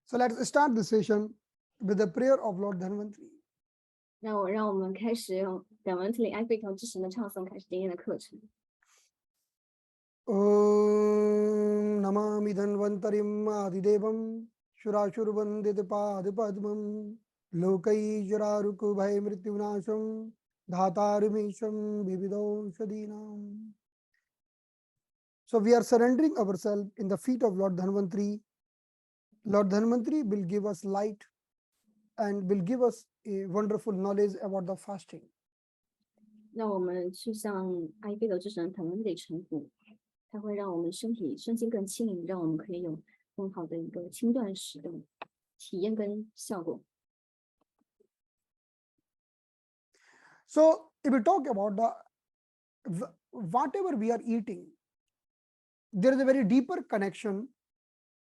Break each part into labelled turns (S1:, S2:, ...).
S1: So let's start the session with the prayer of Lord Dhanvantri.
S2: 让我们开始用感恩里爱贝头之神的唱诵开始今天的课程。
S1: Om Namami Dhanvantarim Adidevam Shurashurvanditpadpadmam Lokai Jararukubhai Mrityunasham Dhatarimisham Vividaushadinam. So we are surrendering ourselves in the feet of Lord Dhanvantri. Lord Dhanvantri will give us light and will give us a wonderful knowledge about the fasting.
S2: 让我们去向爱贝头之神感恩里臣服，它会让我们身心更轻盈，让我们可以有更好的一个轻断食的体验跟效果。
S1: So if we talk about whatever we are eating, there is a very deeper connection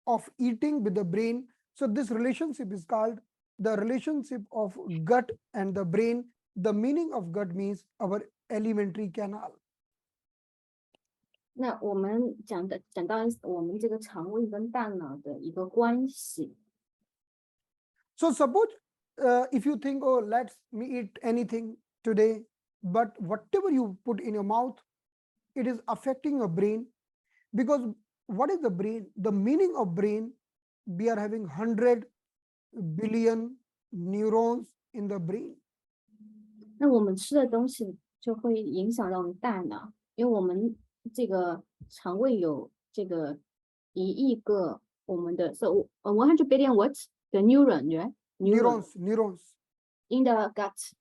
S1: of eating with the brain. So this relationship is called the relationship of gut and the brain. The meaning of gut means our alimentary canal.
S2: 那我们讲到我们这个肠胃跟大脑的一个关系。
S1: So suppose if you think, oh, let me eat anything today, but whatever you put in your mouth, it is affecting your brain. Because what is the brain? The meaning of brain, we are having 100 billion neurons in the brain.
S2: 那我们吃的东西就会影响到我们大脑，因为我们这个肠胃有这个1亿个我们的 so 100 billion what the neuron right?
S1: Neurons
S2: in the gut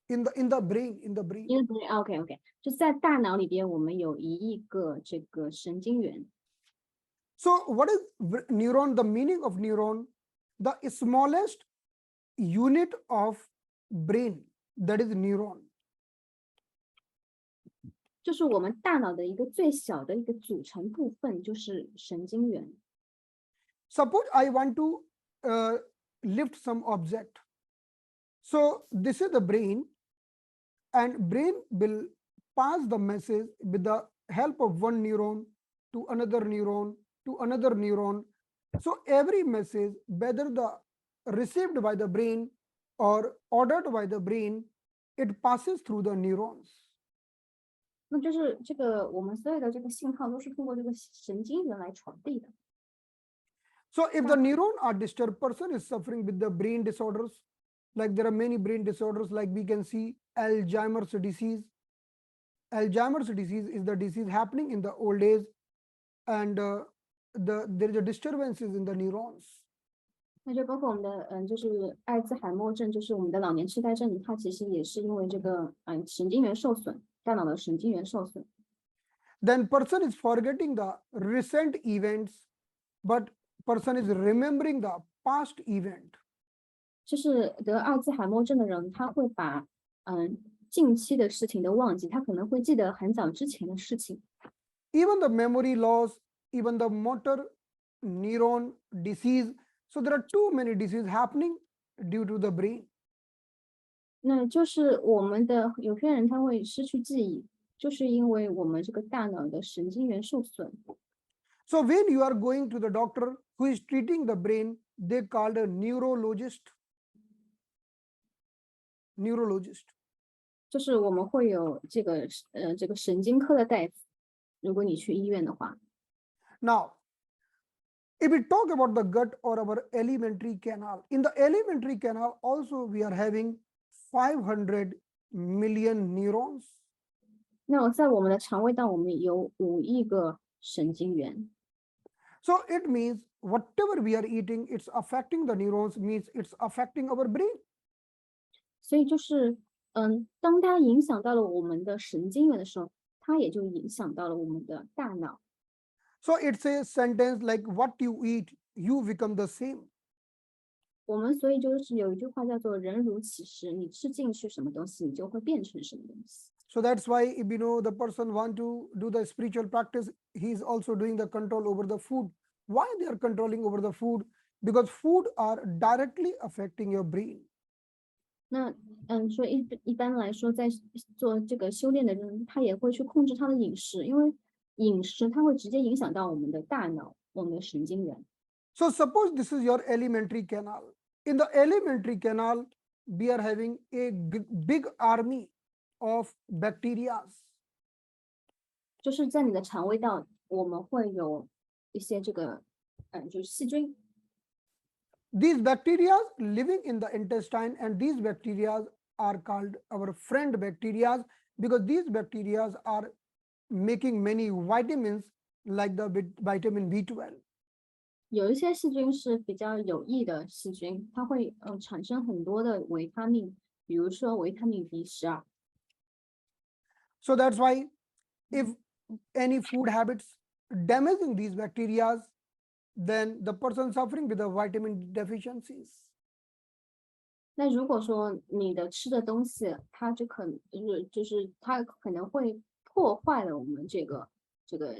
S1: in the brain
S2: in the brain okay 就在大脑里边我们有1亿个这个神经元。
S1: So what is neuron? The meaning of neuron, the smallest unit of brain, that is neuron.
S2: 就是我们大脑的一个最小的一个组成部分就是神经元。
S1: Suppose I want to lift some object. So this is the brain, and brain will pass the message with the help of one neuron to another neuron to another neuron. So every message, whether the received by the brain or ordered by the brain, it passes through the neurons.
S2: 那就是这个我们所有的这个信号都是通过这个神经元来传递的。
S1: So if the neuron are disturbed, person is suffering with the brain disorders, like there are many brain disorders, like we can see Alzheimer's disease. Alzheimer's disease is the disease happening in the old age, and there is a disturbances in the neurons.
S2: 那就包括我们的就是艾滋海默症，就是我们的老年痴呆症，它其实也是因为这个神经元受损，大脑的神经元受损。
S1: Then person is forgetting the recent events, but person is remembering the past event.
S2: 就是得艾滋海默症的人，他会把近期的事情都忘记，他可能会记得很早之前的事情。
S1: Even the memory loss, even the motor neuron disease. So there are too many diseases happening due to the brain.
S2: 那就是我们的有些人他会失去记忆，就是因为我们这个大脑的神经元受损。
S1: So when you are going to the doctor who is treating the brain, they called a neurologist.
S2: 就是我们会有这个神经科的大夫，如果你去医院的话。
S1: Now, if we talk about the gut or our alimentary canal, in the alimentary canal also we are having 500 million neurons.
S2: 那在我们的肠胃道，我们有5亿个神经元。
S1: So it means whatever we are eating, it's affecting the neurons, means it's affecting our brain.
S2: 所以就是当它影响到了我们的神经元的时候，它也就影响到了我们的大脑。
S1: So it's a sentence like what you eat, you become the same.
S2: 我们所以就是有一句话叫做“人如其食”，你吃进去什么东西，你就会变成什么东西。
S1: So that's why if you know the person want to do the spiritual practice, he is also doing the control over the food. Why they are controlling over the food? Because food are directly affecting your brain.
S2: 那所以一般来说，在做这个修炼的人，他也会去控制他的饮食，因为饮食它会直接影响到我们的大脑，我们的神经元。
S1: So suppose this is your alimentary canal. In the alimentary canal, we are having a big army of bacteria.
S2: 就是在你的肠胃道，我们会有一些这个，就是细菌。
S1: These bacteria living in the intestine, and these bacteria are called our friend bacteria because these bacteria are making many vitamins like the vitamin B12.
S2: 有一些细菌是比较有益的细菌，它会产生很多的维他命，比如说维他命 B12。So
S1: that's why if any food habits damaging these bacteria, then the person suffering with the vitamin deficiencies.
S2: 那如果说你的吃的东西，它就是它可能会破坏了我们这个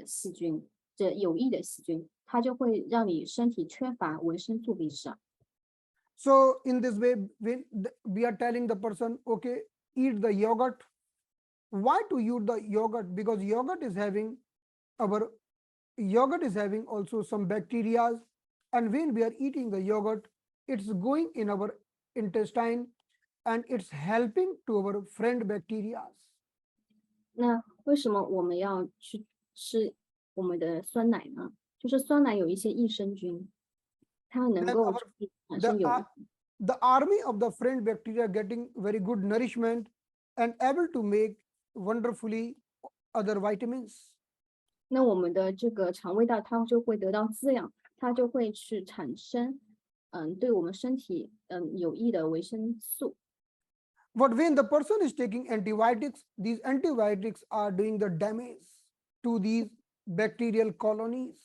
S2: 细菌，这有益的细菌，它就会让你身体缺乏维生素 B12。So
S1: in this way, we are telling the person, okay, eat the yogurt. Why to eat the yogurt? Because yogurt is having also some bacteria, and when we are eating the yogurt, it's going in our intestine and it's helping to our friend bacteria.
S2: 那为什么我们要去吃我们的酸奶呢？就是酸奶有一些益生菌，它能
S1: Then
S2: 够
S1: our
S2: 去产
S1: the
S2: 生有益。
S1: the army of the friend bacteria getting very good nourishment and able to make wonderfully other vitamins.
S2: 那我们的这个肠胃道它就会得到滋养，它就会去产生对我们身体有益的维生素。
S1: But when the person is taking antibiotics, these antibiotics are doing the damage to these bacterial colonies.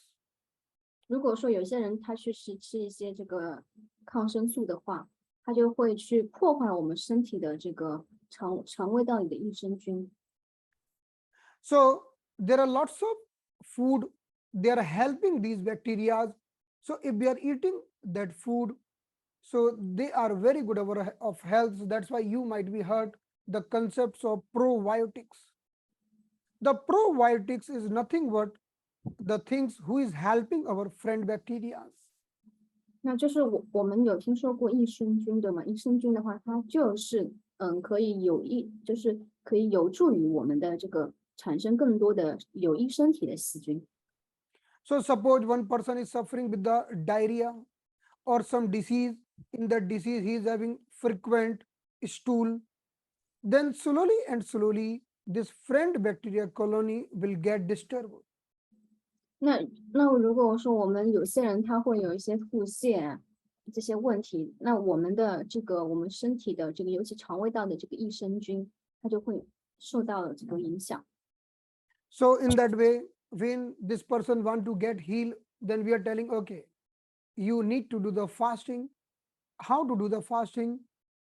S2: 如果说有些人他去吃一些这个抗生素的话，他就会去破坏我们身体的这个肠胃道里的益生菌。
S1: So there are lots of food, they are helping these bacteria. So if we are eating that food, so they are very good of health. That's why you might be heard the concepts of probiotics. The probiotics is nothing but the things who is helping our friend bacteria.
S2: 那就是我们有听说过益生菌对吗？益生菌的话，它就是可以就是可以有助于我们的这个产生更多的有益身体的细菌。
S1: So suppose one person is suffering with the diarrhea or some disease. In that disease, he is having frequent stool. Then slowly, this friend bacteria colony will get disturbed.
S2: 那如果说我们有些人他会有一些腹泻这些问题，那我们的我们身体的这个尤其肠胃道的这个益生菌，它就会受到了这个影响。
S1: So in that way, when this person want to get healed, then we are telling, okay, you need to do the fasting. How to do the fasting?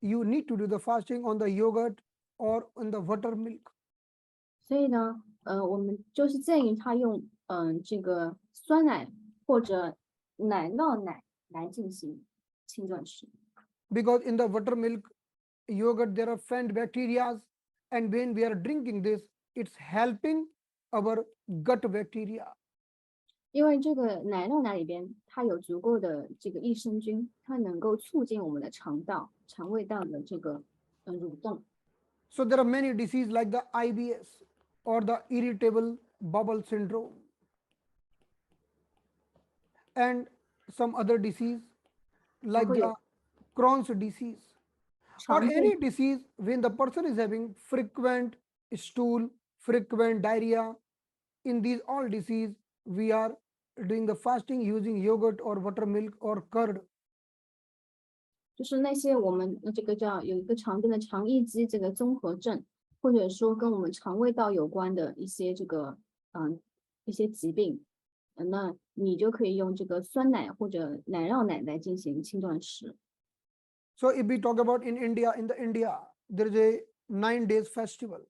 S1: You need to do the fasting on the yogurt or on the buttermilk.
S2: 所以呢，我们就是建议他用这个酸奶或者奶酪奶来进行轻断食。
S1: Because in the buttermilk, yogurt, there are friend bacteria, and when we are drinking this, it's helping our gut bacteria.
S2: 因为这个奶酪奶里边它有足够的这个益生菌，它能够促进我们的肠胃道的这个蠕动。
S1: So there are many diseases like the IBS or the irritable bowel syndrome and some other disease
S2: 还
S1: like
S2: 会
S1: the
S2: 有
S1: Crohn's disease or
S2: 肠
S1: any
S2: 胃
S1: disease when the person is having frequent stool, frequent diarrhea. In these all disease, we are doing the fasting using yogurt or buttermilk or curd.
S2: 就是那些我们这个叫有一个常见的肠易激这个综合症，或者说跟我们肠胃道有关的一些一些疾病，那你就可以用这个酸奶或者奶酪奶来进行轻断食。
S1: So if we talk about in India, there is a 9 days festival.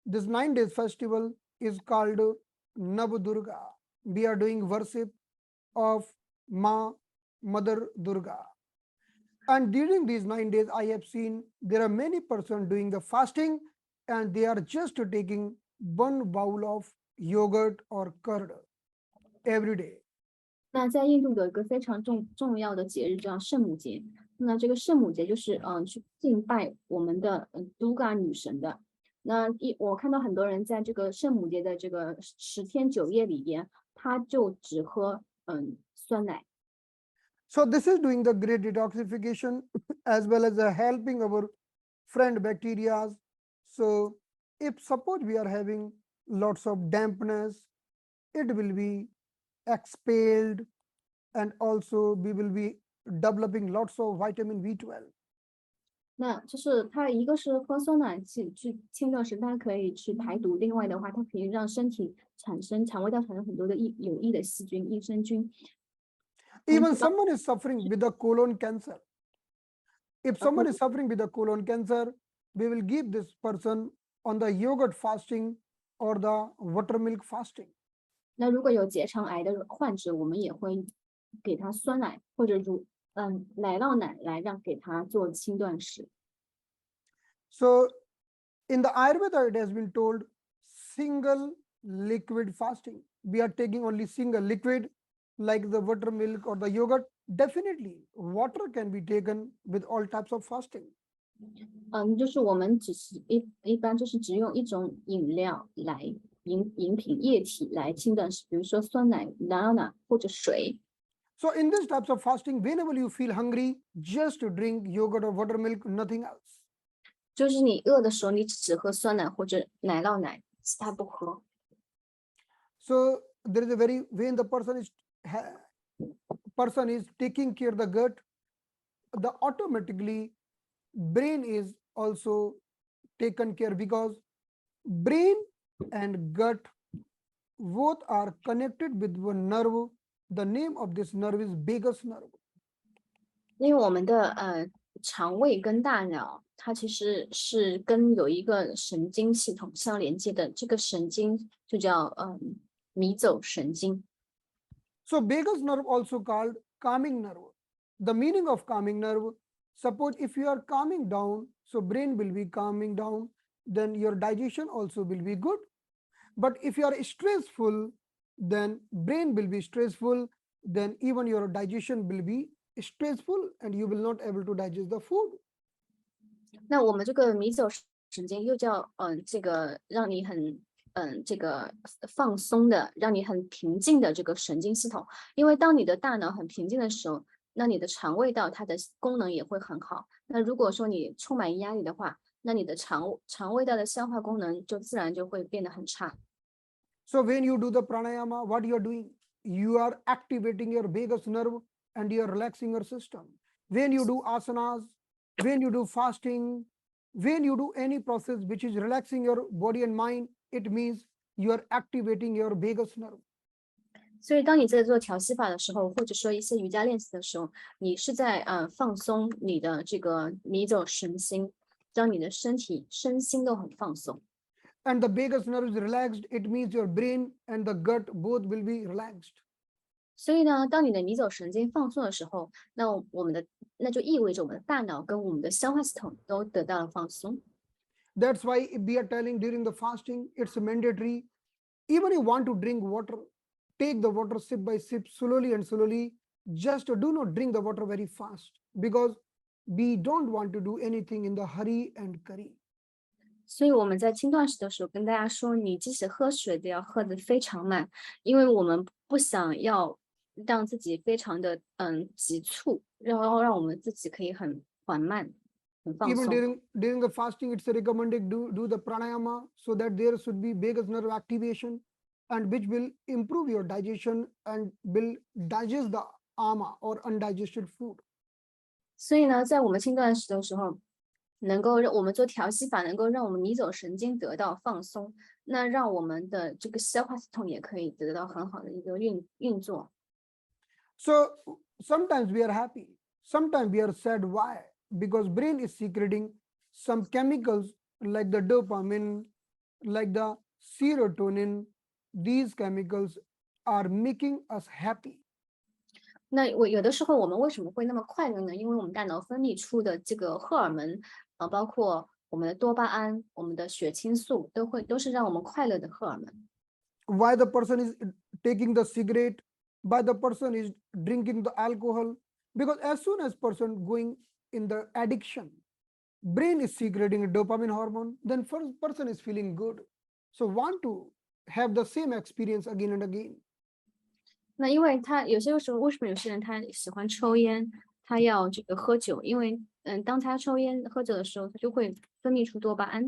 S1: This 9 days festival is called Nav Durga. We are doing worship of Mother Durga. And during these 9 days, I have seen there are many persons doing the fasting and they are just taking one bowl of yogurt or curd every day.
S2: 那在印度有一个非常重要的节日叫圣母节。那这个圣母节就是去敬拜我们的都嘎女神的。那我看到很多人在这个圣母节的这个10天9夜里边，他就只喝酸奶。
S1: So this is doing the great detoxification as well as helping our friend bacteria. So if suppose we are having lots of dampness, it will be expelled, and also we will be developing lots of vitamin B12.
S2: 那就是它一个是喝酸奶去清断食，它可以去排毒；另外的话，它可以让身体肠胃道产生很多的有益的细菌、益生菌。
S1: Even someone is suffering with the colon cancer. If someone is suffering with the colon cancer, we will give this person on the yogurt fasting or the buttermilk fasting.
S2: 那如果有结肠癌的患者，我们也会给他酸奶或者奶酪奶来给他做轻断食。
S1: So in the Ayurveda, it has been told single liquid fasting. We are taking only single liquid like the buttermilk or the yogurt. Definitely, water can be taken with all types of fasting.
S2: 就是我们只是一般就是只用一种饮料来饮品液体来轻断食，比如说酸奶、奶酪奶或者水。
S1: So in these types of fasting, whenever you feel hungry, just drink yogurt or buttermilk, nothing else.
S2: 就是你饿的时候，你只喝酸奶或者奶酪奶，其他不喝。
S1: So there is a very when the person is taking care of the gut, the automatically brain is also taken care, because brain and gut both are connected with one nerve. The name of this nerve is vagus nerve.
S2: 因为我们的肠胃跟大脑，它其实是跟有一个神经系统相连接的，这个神经就叫迷走神经。
S1: So vagus nerve also called calming nerve. The meaning of calming nerve, suppose if you are calming down, so brain will be calming down, then your digestion also will be good. But if you are stressful, then brain will be stressful, then even your digestion will be stressful and you will not able to digest the food.
S2: 那我们这个迷走神经又叫这个让你很这个放松的，让你很平静的这个神经系统。因为当你的大脑很平静的时候，那你的肠胃道它的功能也会很好。那如果说你充满压力的话，那你的肠胃道的消化功能就自然就会变得很差。
S1: So when you do the pranayama, what you are doing? You are activating your vagus nerve and you are relaxing your system. When you do asanas, when you do fasting, when you do any process which is relaxing your body and mind, it means you are activating your vagus nerve.
S2: 所以当你在做调息法的时候，或者说一些瑜伽练习的时候，你是在放松你的这个迷走神经，让你的身心都很放松。
S1: And the vagus nerve is relaxed, it means your brain and the gut both will be relaxed.
S2: 所以呢，当你的迷走神经放松的时候，那就意味着我们的大脑跟我们的消化系统都得到了放松。
S1: That's why if we are telling during the fasting, it's mandatory. Even you want to drink water, take the water sip by sip, slowly and slowly. Just do not drink the water very fast, because we don't want to do anything in the hurry and curry.
S2: 所以我们在轻断食的时候跟大家说，你即使喝水都要喝得非常慢，因为我们不想要让自己非常的急促，然后让我们自己可以很缓慢、很放
S1: Even
S2: 松。
S1: during the fasting, it's recommended do the pranayama, so that there should be vagus nerve activation, and which will improve your digestion and will digest the ama or undigested food.
S2: 所以呢，在我们轻断食的时候，能够让我们做调息法，能够让我们迷走神经得到放松，那让我们的这个消化系统也可以得到很好的一个运作。
S1: So sometimes we are happy, sometimes we are sad. Why? Because brain is secreting some chemicals like the dopamine, like the serotonin. These chemicals are making us happy.
S2: 那有的时候我们为什么会那么快乐呢？因为我们大脑分泌出的这个荷尔蒙包括我们的多巴胺、我们的血清素，都是让我们快乐的荷尔蒙。
S1: Why the person is taking the cigarette by the person is drinking the alcohol, because as soon as person going in the addiction, brain is secreting a dopamine hormone, then first person is feeling good, so want to have the same experience again and again.
S2: 那因为他有些时候，为什么有些人他喜欢抽烟，他要这个喝酒？因为当他抽烟喝酒的时候，他就会分泌出多巴胺。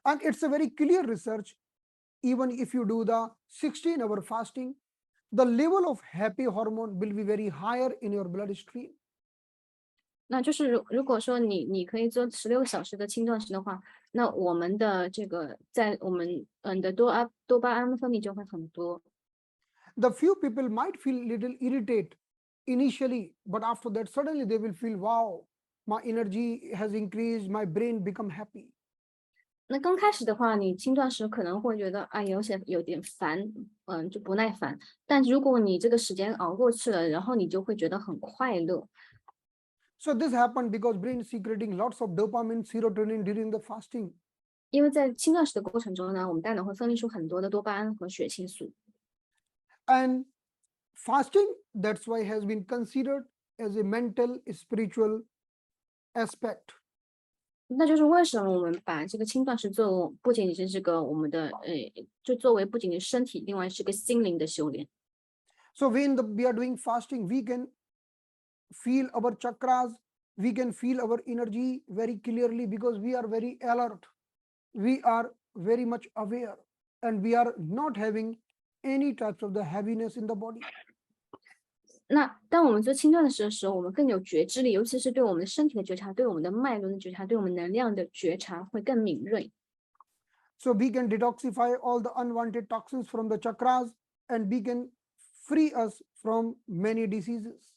S1: And it's a very clear research. Even if you do the 16-hour fasting, the level of happy hormone will be very higher in your bloodstream.
S2: 那就是如果说你可以做16个小时的轻断食的话，那我们的这个在我们的多巴胺分泌就会很多。
S1: The few people might feel little irritated initially, but after that suddenly they will feel, wow, my energy has increased, my brain become happy.
S2: 那刚开始的话，你轻断食可能会觉得哎，有点烦，就不耐烦。但如果你这个时间熬过去了，然后你就会觉得很快乐。
S1: So this happened because brain is secreting lots of dopamine, serotonin during the fasting.
S2: 因为在轻断食的过程中呢，我们大脑会分泌出很多的多巴胺和血清素。
S1: And fasting, that's why has been considered as a mental, spiritual aspect.
S2: 那就是为什么我们把这个轻断食不仅仅是这个我们的就作为不仅仅身体，另外是个心灵的修炼。
S1: So when we are doing fasting, we can feel our chakras, we can feel our energy very clearly because we are very alert, we are very much aware, and we are not having any types of the heaviness in the body.
S2: 那当我们做轻断食的时候，我们更有觉知力，尤其是对我们的身体的觉察，对我们的脉轮的觉察，对我们能量的觉察会更敏锐。
S1: So we can detoxify all the unwanted toxins from the chakras, and we can free us from many diseases.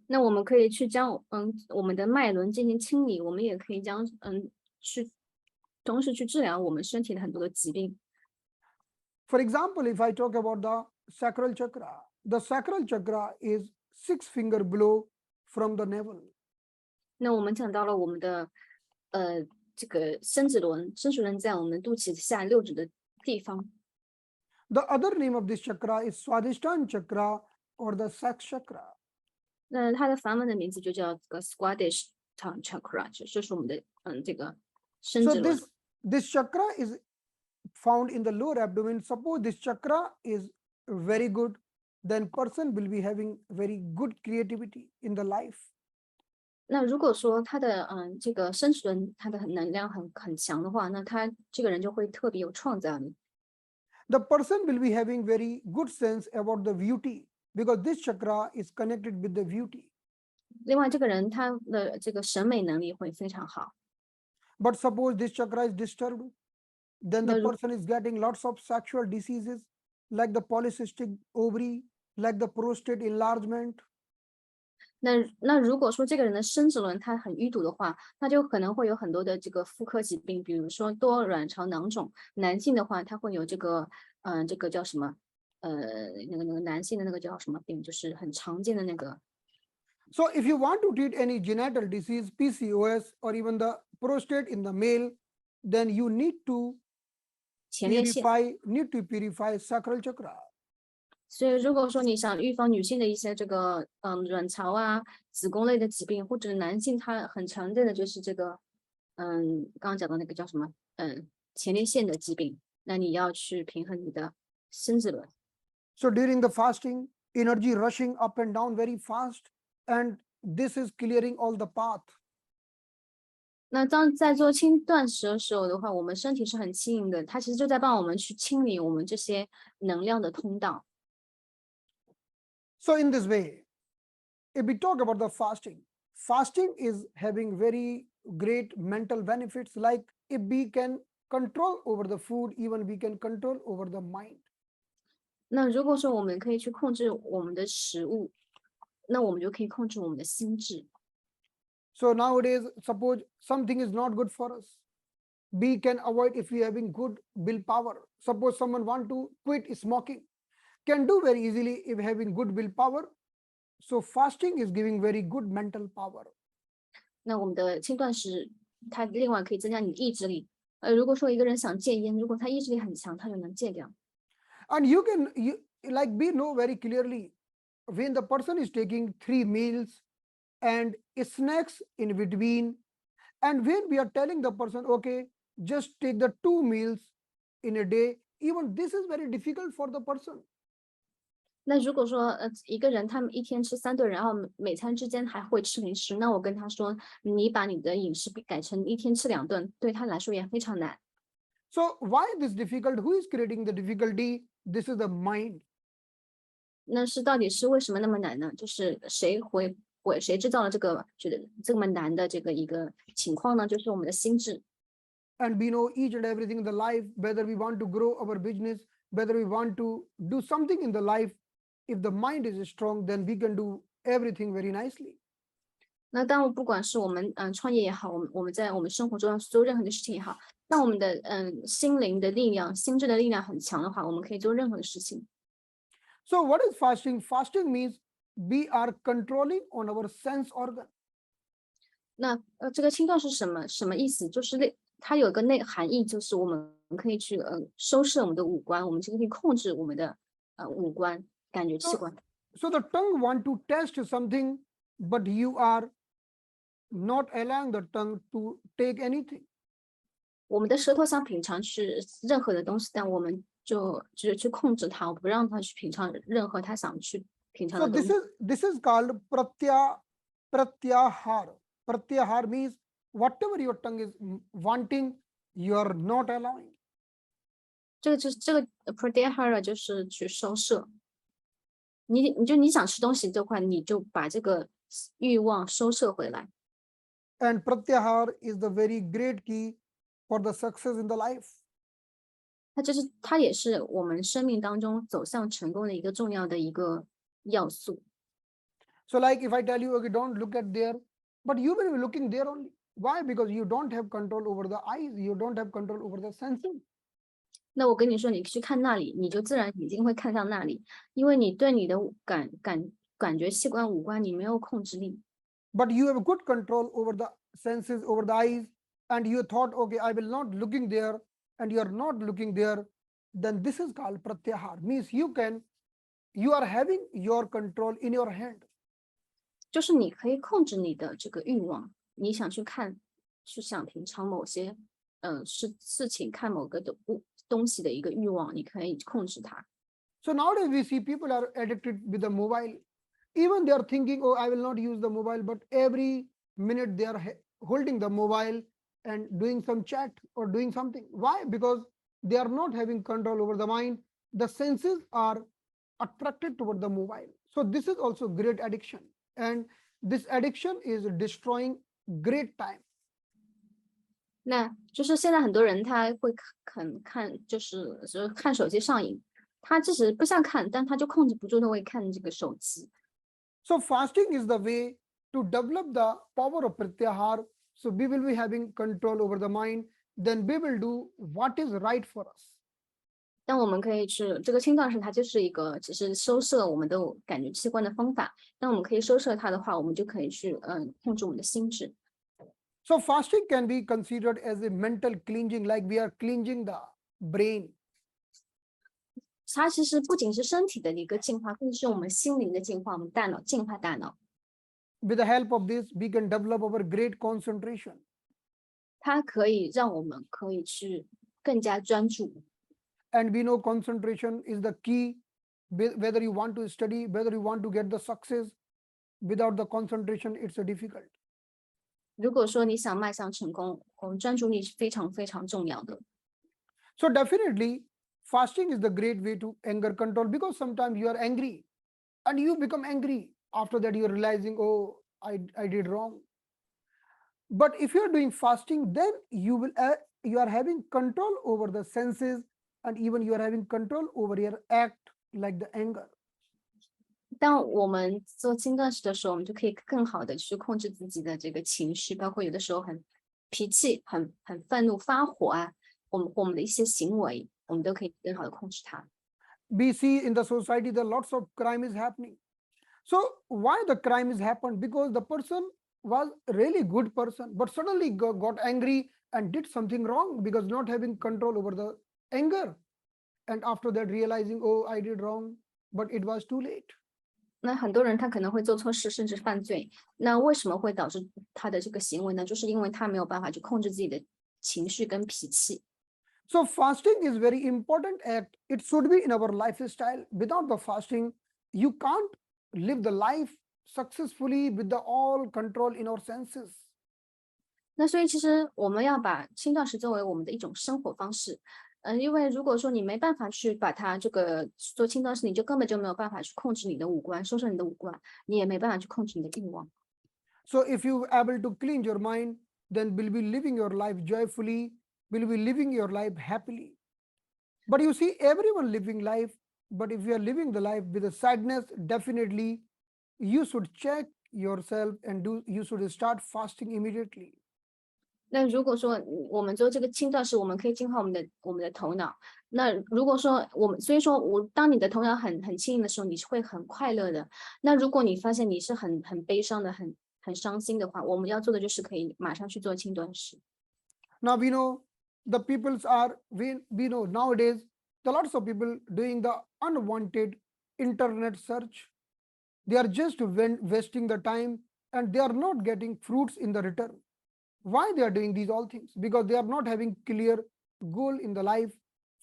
S2: 那我们可以去将我们的脉轮进行清理，我们也可以将去同时去治疗我们身体的很多的疾病。
S1: For example, if I talk about the sacral chakra is 6-finger below from the navel.
S2: 那我们讲到了我们的这个生殖轮在我们肚脐下6指的地方。
S1: The other name of this chakra is Swadhisthana chakra or the sex chakra.
S2: 那它的梵文的名字就叫这个 Squadish Tongue Chakra，就是我们的这个生
S1: So
S2: 殖轮。
S1: this chakra is found in the lower abdomen. Suppose this chakra is very good, then person will be having very good creativity in the life.
S2: 那如果说他的这个生殖轮它的能量很强的话，那他这个人就会特别有创造力。
S1: The person will be having very good sense about the beauty because this chakra is connected with the beauty.
S2: 另外，这个人他的这个审美能力会非常好。
S1: But suppose this chakra is disturbed, then the
S2: 那如
S1: person is getting lots of sexual diseases like the polycystic ovary, like the prostate enlargement.
S2: 那如果说这个人的生殖轮它很淤堵的话，那就可能会有很多的这个妇科疾病，比如说多卵巢囊肿。男性的话，他会有这个这个叫什么那个男性的那个叫什么病，就是很常见的那个。
S1: So if you want to treat any genital disease, PCOS, or even the prostate in the male, then you need to
S2: 前列腺。
S1: purify sacral chakra.
S2: 所以如果说你想预防女性的一些这个卵巢啊、子宫类的疾病，或者男性他很常见的就是这个刚刚讲的那个叫什么前列腺的疾病，那你要去平衡你的生殖轮。
S1: So during the fasting, energy rushing up and down very fast, and this is clearing all the path.
S2: 那当在做轻断食的时候的话，我们身体是很轻盈的，它其实就在帮我们去清理我们这些能量的通道。
S1: So in this way, if we talk about the fasting is having very great mental benefits, like if we can control over the food, even we can control over the mind.
S2: 那如果说我们可以去控制我们的食物，那我们就可以控制我们的心智。
S1: So nowadays, suppose something is not good for us, we can avoid if we are having good willpower. Suppose someone want to quit smoking, can do very easily if having good willpower. So fasting is giving very good mental power.
S2: 那我们的轻断食，它另外可以增加你的意志力。如果说一个人想戒烟，如果他意志力很强，他就能戒掉。
S1: And like we know very clearly when the person is taking 3 meals and snacks in between, and when we are telling the person, okay, just take the 2 meals in a day, even this is very difficult for the person.
S2: 那如果说，一个人他们一天吃3顿，然后每餐之间还会吃零食，那我跟他说，你把你的饮食改成一天吃2顿，对他来说也非常难。
S1: So why this difficult? Who is creating the difficulty? This is the mind.
S2: 那是到底是为什么那么难呢？就是谁制造了这个觉得这么难的这个一个情况呢？就是我们的心智。
S1: And we know each and everything in the life, whether we want to grow our business, whether we want to do something in the life, if the mind is strong, then we can do everything very nicely.
S2: 那当不管是我们创业也好，我们在我们生活中做任何的事情也好，当我们的心灵的力量、心智的力量很强的话，我们可以做任何的事情。
S1: So what is fasting? Fasting means we are controlling on our sense organ.
S2: 那这个清断是什么意思？就是它有一个含义，就是我们可以去收摄我们的五官，我们就可以控制我们的五官感觉器官。
S1: So the tongue want to test something, but you are not allowing the tongue to take anything.
S2: 我们的舌头想品尝去任何的东西，但我们就是去控制它，不让它去品尝任何它想去品尝
S1: So
S2: 的东西。
S1: this is called pratyahar. Pratyahar means whatever your tongue is wanting, you are not allowing.
S2: 这个 pratyahara 就是去收摄。你想吃东西这块，你就把这个欲望收摄回来。
S1: And pratyahar is the very great key for the success in the life.
S2: 它也是我们生命当中走向成功的一个重要的一个要素。
S1: So like if I tell you, okay, don't look at there, but you will be looking there only. Why? Because you don't have control over the eyes, you don't have control over the senses.
S2: 那我跟你说，你去看那里，你就自然眼睛会看向那里，因为你对你的感觉器官五官你没有控制力。
S1: But you have good control over the senses, over the eyes, and you thought, okay, I will not looking there, and you are not looking there, then this is called pratyahar. Means you are having your control in your hand.
S2: 就是你可以控制你的这个欲望，你想去看，去想品尝某些事情，看某个东西的一个欲望，你可以控制它。
S1: So nowadays we see people are addicted with the mobile. Even they are thinking, oh, I will not use the mobile, but every minute they are holding the mobile and doing some chat or doing something. Why? Because they are not having control over the mind. The senses are attracted toward the mobile. So this is also great addiction. And this addiction is destroying great time.
S2: 那就是现在很多人他会看，就是看手机上瘾，他即使不想看，但他就控制不住，他会看这个手机。
S1: So fasting is the way to develop the power of pratyahar. So we will be having control over the mind. Then we will do what is right for us.
S2: 但我们可以去这个清断食，它就是一个只是收摄我们的感觉器官的方法。当我们可以收摄它的话，我们就可以去控制我们的心智。
S1: So fasting can be considered as a mental cleansing, like we are cleansing the brain.
S2: 它其实不仅是身体的一个净化，更是我们心灵的净化，我们大脑净化大脑。
S1: With the help of this, we can develop our great concentration.
S2: 它可以让我们可以去更加专注。
S1: And we know concentration is the key, whether you want to study, whether you want to get the success. Without the concentration, it's difficult.
S2: 如果说你想迈向成功，我们专注力是非常非常重要的。
S1: So definitely, fasting is the great way to anger control, because sometimes you are angry and you become angry. After that, you're realizing, oh, I did wrong. But if you're doing fasting, then you are having control over the senses, and even you are having control over your act, like the anger.
S2: 当我们做轻断食的时候，我们就可以更好的去控制自己的这个情绪，包括有的时候脾气很愤怒发火啊，我们的一些行为，我们都可以更好的控制它。
S1: We see in the society that lots of crime is happening. So why the crime is happened? Because the person was really good person, but suddenly got angry and did something wrong, because not having control over the anger. And after that realizing, oh, I did wrong. but it was too late.
S2: 那很多人他可能会做错事，甚至犯罪。那为什么会导致他的这个行为呢？就是因为他没有办法去控制自己的情绪跟脾气。
S1: So fasting is very important act. It should be in our lifestyle. Without the fasting, you can't live the life successfully with the all control in our senses.
S2: 那所以其实我们要把轻断食作为我们的一种生活方式。因为如果说你没办法去把它这个做轻断食，你就根本就没有办法去控制你的五官，收摄你的五官，你也没办法去控制你的欲望。
S1: So if you able to clean your mind, then will be living your life joyfully, will be living your life happily. But you see, everyone living life, but if you are living the life with a sadness, definitely you should check yourself and you should start fasting immediately.
S2: 那如果说我们做这个轻断食，我们可以净化我们的头脑。那如果说所以说当你的头脑很轻盈的时候，你是会很快乐的。那如果你发现你是很悲伤的、很伤心的话，我们要做的就是可以马上去做轻断食。
S1: Now we know the peoples are, we know nowadays, the lots of people doing the unwanted internet search. They are just wasting the time and they are not getting fruits in the return. Why they are doing these all things? Because they are not having clear goal in the life.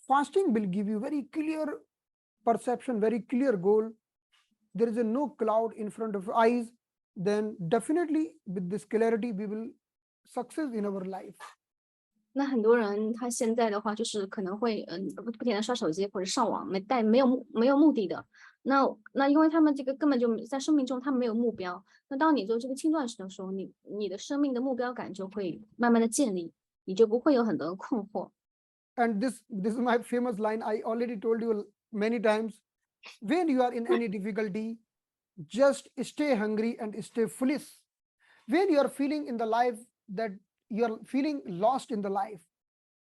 S1: Fasting will give you very clear perception, very clear goal. There is a no cloud in front of eyes. Then definitely with this clarity, we will success in our life.
S2: 那很多人他现在的话就是可能会不停的刷手机或者上网，没有目的的。那因为他们这个根本就在生命中他们没有目标。那当你做这个轻断食的时候，你的生命的目标感就会慢慢的建立，你就不会有很多的困惑。
S1: And this is my famous line. I already told you many times. When you are in any difficulty, just stay hungry and stay foolish. When you are feeling in the life that you are feeling lost in the life,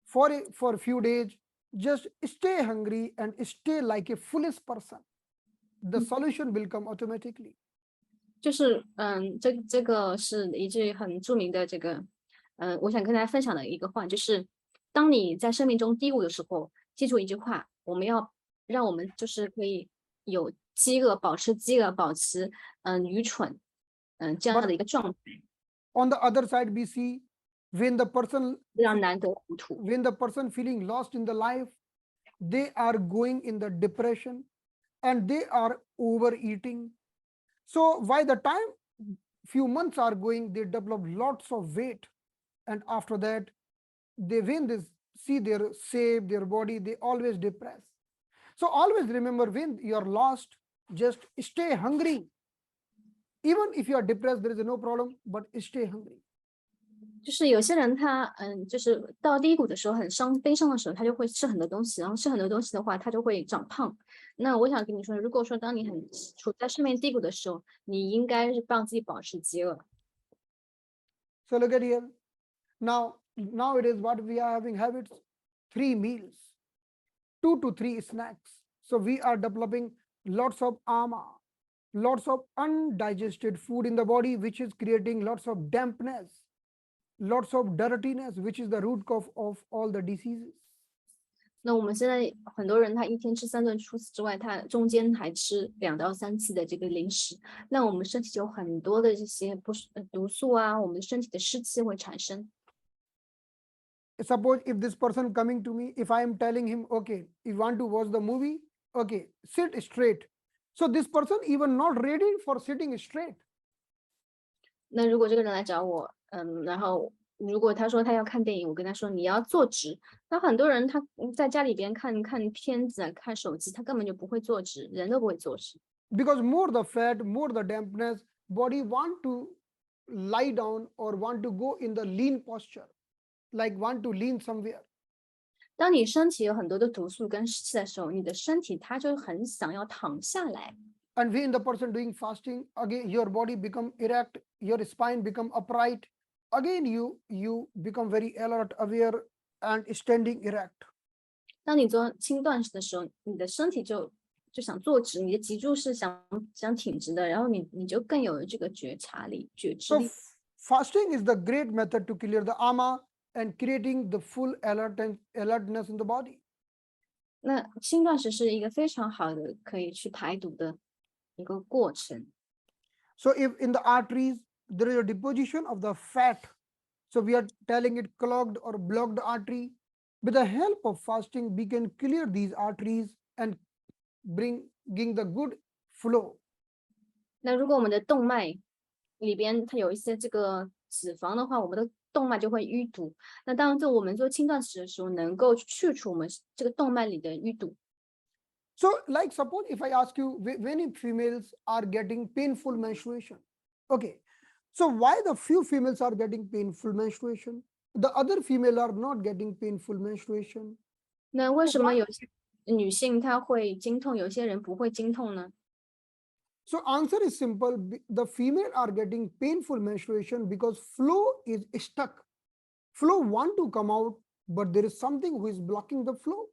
S1: for a few days, just stay hungry and stay like a foolish person. The solution will come automatically.
S2: 就是这个是一句很著名的这个我想跟大家分享的一个话，就是当你在生命中低谷的时候，记住一句话，我们要让我们就是可以有饥饿，保持饥饿，保持愚蠢这样
S1: But
S2: 的一个状态，
S1: on the other side, we see when the person
S2: 让难得糊涂。
S1: when the person feeling lost in the life, they are going in the depression and they are overeating. So by the time few months are going, they develop lots of weight, and after that, when they see their shape, their body, they always depress. So always remember, when you are lost, just stay hungry. Even if you are depressed, there is no problem, but stay hungry.
S2: 就是有些人他就是到低谷的时候很悲伤的时候，他就会吃很多东西，然后吃很多东西的话，他就会长胖。那我想跟你说，如果说当你处在生命低谷的时候，你应该是让自己保持饥饿。
S1: So look at here. Nowadays, what we are having habits, 3 meals, 2 to 3 snacks. So we are developing lots of ama, lots of undigested food in the body, which is creating lots of dampness, lots of dirtiness, which is the root cause of all the diseases.
S2: 那我们现在很多人他一天吃3顿，除此之外，他中间还吃2到3次的这个零食，那我们身体就有很多的这些毒素啊，我们身体的湿气会产生。
S1: Suppose if this person coming to me, if I am telling him, okay, you want to watch the movie, okay, sit straight. So this person even not ready for sitting straight.
S2: 那如果这个人来找我，然后如果他说他要看电影，我跟他说你要坐直。那很多人他在家里边看片子、看手机，他根本就不会坐直，人都不会坐直。
S1: Because more the fat, more the dampness, body want to lie down or want to go in the lean posture, like want to lean somewhere.
S2: 当你身体有很多的毒素跟湿气的时候，你的身体它就很想要躺下来。
S1: And when the person doing fasting, again your body become erect, your spine become upright. Again you become very alert, aware, and standing erect.
S2: 当你做轻断食的时候，你的身体就想坐直，你的脊柱是想挺直的，然后你就更有这个觉知力。
S1: So fasting is the great method to clear the ama and creating the full alertness in the body.
S2: 那轻断食是一个非常好的可以去排毒的一个过程。
S1: So if in the arteries there is a deposition of the fat, so we are telling it clogged or blocked artery. With the help of fasting, we can clear these arteries and bringing the good flow.
S2: 那如果我们的动脉里边它有一些这个脂肪的话，我们的动脉就会淤堵。那当我们做轻断食的时候，能够去除我们这个动脉里的淤堵。
S1: So, like suppose if I ask you, many females are getting painful menstruation. Okay, so why the few females are getting painful menstruation? The other female are not getting painful menstruation.
S2: 那为
S1: So
S2: 什么
S1: why?
S2: 有些女性她会经痛，有些人不会经痛呢？
S1: So answer is simple. The female are getting painful menstruation because flow is stuck. Flow want to come out, but there is something who is blocking the flow.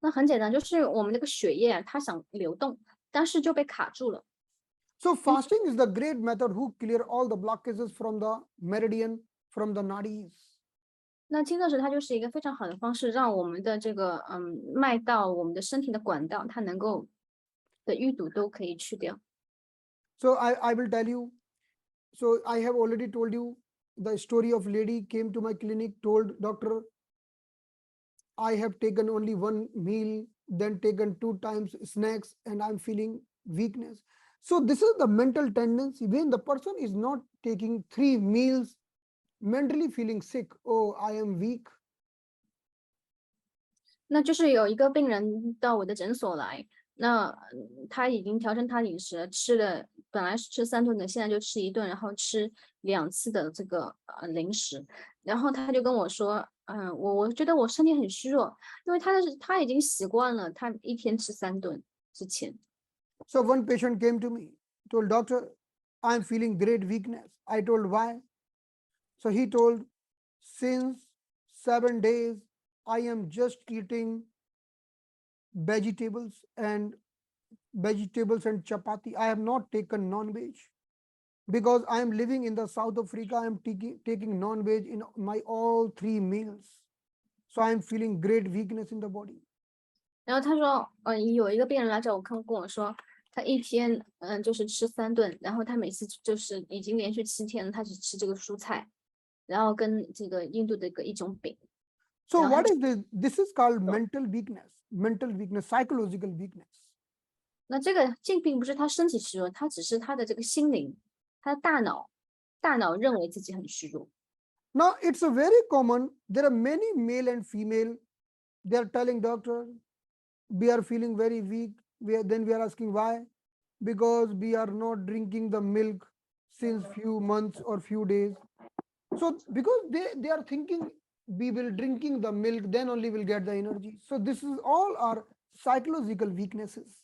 S2: 那很简单，就是我们这个血液它想流动，但是就被卡住了。
S1: So fasting is the great method who clear all the blockages from the meridian, from the nadis.
S2: 那轻断食它就是一个非常好的方式，让我们的这个脉道、我们的身体的管道，它能够的淤堵都可以去掉。
S1: So I will tell you. So I have already told you the story of lady came to my clinic, told doctor, I have taken only one meal, then taken 2 times snacks, and I'm feeling weakness. So this is the mental tendency when the person is not taking 3 meals, mentally feeling sick. Oh, I am weak.
S2: 那就是有一个病人到我的诊所来，那他已经调整他饮食了，吃了本来是吃3顿的，现在就吃1顿，然后吃2次的这个零食，然后他就跟我说，我觉得我身体很虚弱，因为他已经习惯了，他一天吃3顿之前。
S1: So one patient came to me, told doctor, I'm feeling great weakness. I told why. So he told, since 7 days, I am just eating vegetables and chapati. I have not taken non-veg because I am living in the South Africa. I am taking non-veg in my all 3 meals. So I am feeling great weakness in the body.
S2: 然后他说，有一个病人来找我看，跟我说，他一天就是吃3顿，然后他每次就是已经连续7天了，他只吃这个蔬菜，然后跟这个印度的一种饼。
S1: So what is this? This is called mental weakness, psychological weakness.
S2: 那这个并不是他身体虚弱，他只是他的这个心灵，他的大脑认为自己很虚弱。
S1: Now it's a very common. There are many male and female. They are telling doctor, we are feeling very weak. Then we are asking why, because we are not drinking the milk since few months or few days. So because they are thinking we will drinking the milk, then only will get the energy. So this is all our psychological weaknesses.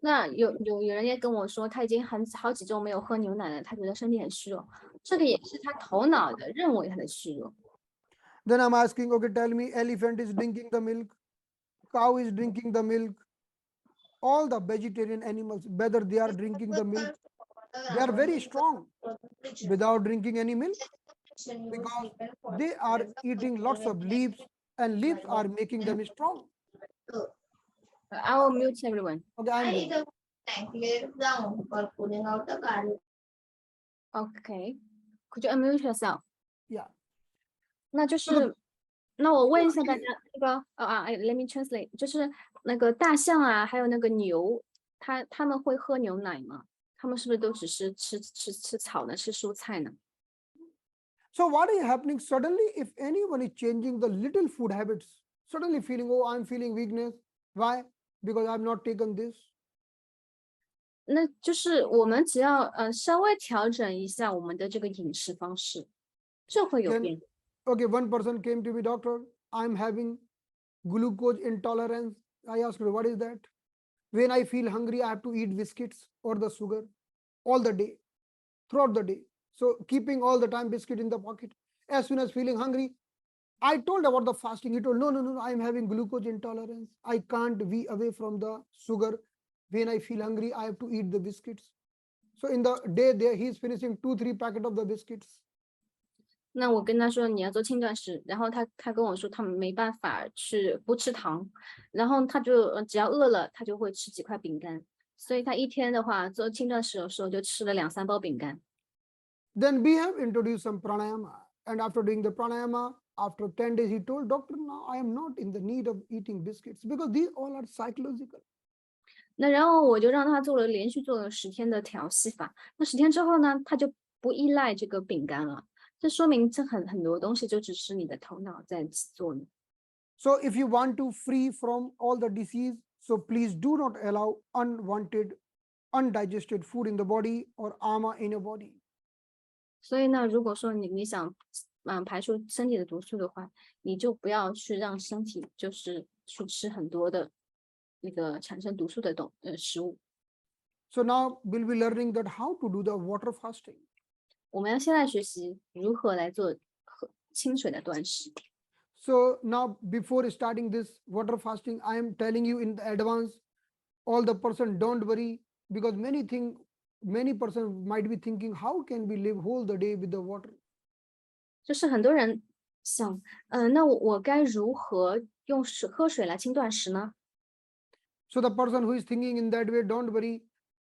S2: 那有人也跟我说，他已经好几周没有喝牛奶了，他觉得身体很虚弱，这个也是他头脑的认为他的虚弱。
S1: Then I'm asking, okay, tell me, elephant is drinking the milk, cow is drinking the milk, all the vegetarian animals, whether they are drinking the milk, they are very strong without drinking any milk because they are eating lots of leaves and leaves are making them strong.
S2: I will mute everyone.
S1: Okay, I'm doing.
S2: Okay, could you unmute yourself?
S1: Yeah.
S2: 那就是，那我问一下大家，那个let me translate，就是那个大象啊，还有那个牛，他们会喝牛奶吗？他们是不是都只是吃草呢，吃蔬菜呢？
S1: So what is happening suddenly if anyone is changing the little food habits, suddenly feeling, oh, I'm feeling weakness. Why? Because I've not taken this.
S2: 那就是我们只要稍微调整一下我们的这个饮食方式，就会有变。
S1: Okay, one person came to me, doctor, I'm having glucose intolerance. I asked her, what is that? When I feel hungry, I have to eat biscuits or the sugar all the day, throughout the day. So keeping all the time biscuit in the pocket. As soon as feeling hungry, I told about the fasting. He told, no, I'm having glucose intolerance. I can't be away from the sugar. When I feel hungry, I have to eat the biscuits. So in the day there, he's finishing 2-3 packets of the biscuits.
S2: 那我跟他说你要做轻断食，然后他跟我说他们没办法不吃糖，然后他就只要饿了，他就会吃几块饼干，所以他一天的话做轻断食的时候就吃了2、3包饼干。
S1: Then we have introduced some pranayama. And after doing the pranayama, after 10 days, he told, Doctor, now I am not in the need of eating biscuits because these all are psychological.
S2: 那然后我就让他连续做了10天的调息法。那10天之后呢，他就不依赖这个饼干了。这说明这很多东西就只是你的头脑在做呢。
S1: So if you want to free from all the disease, so please do not allow unwanted, undigested food in the body or ama in your body.
S2: 所以呢，如果说你想排出身体的毒素的话，你就不要去让身体就是去吃很多的那个产生毒素的食物。
S1: So now we'll be learning that how to do the water fasting.
S2: 我们要现在学习如何来做清水的断食。
S1: So now before starting this water fasting, I am telling you in advance, all the person don't worry, because many person might be thinking, how can we live whole the day with the water?
S2: 就是很多人想，那我该如何用喝水来轻断食呢？
S1: So the person who is thinking in that way, don't worry.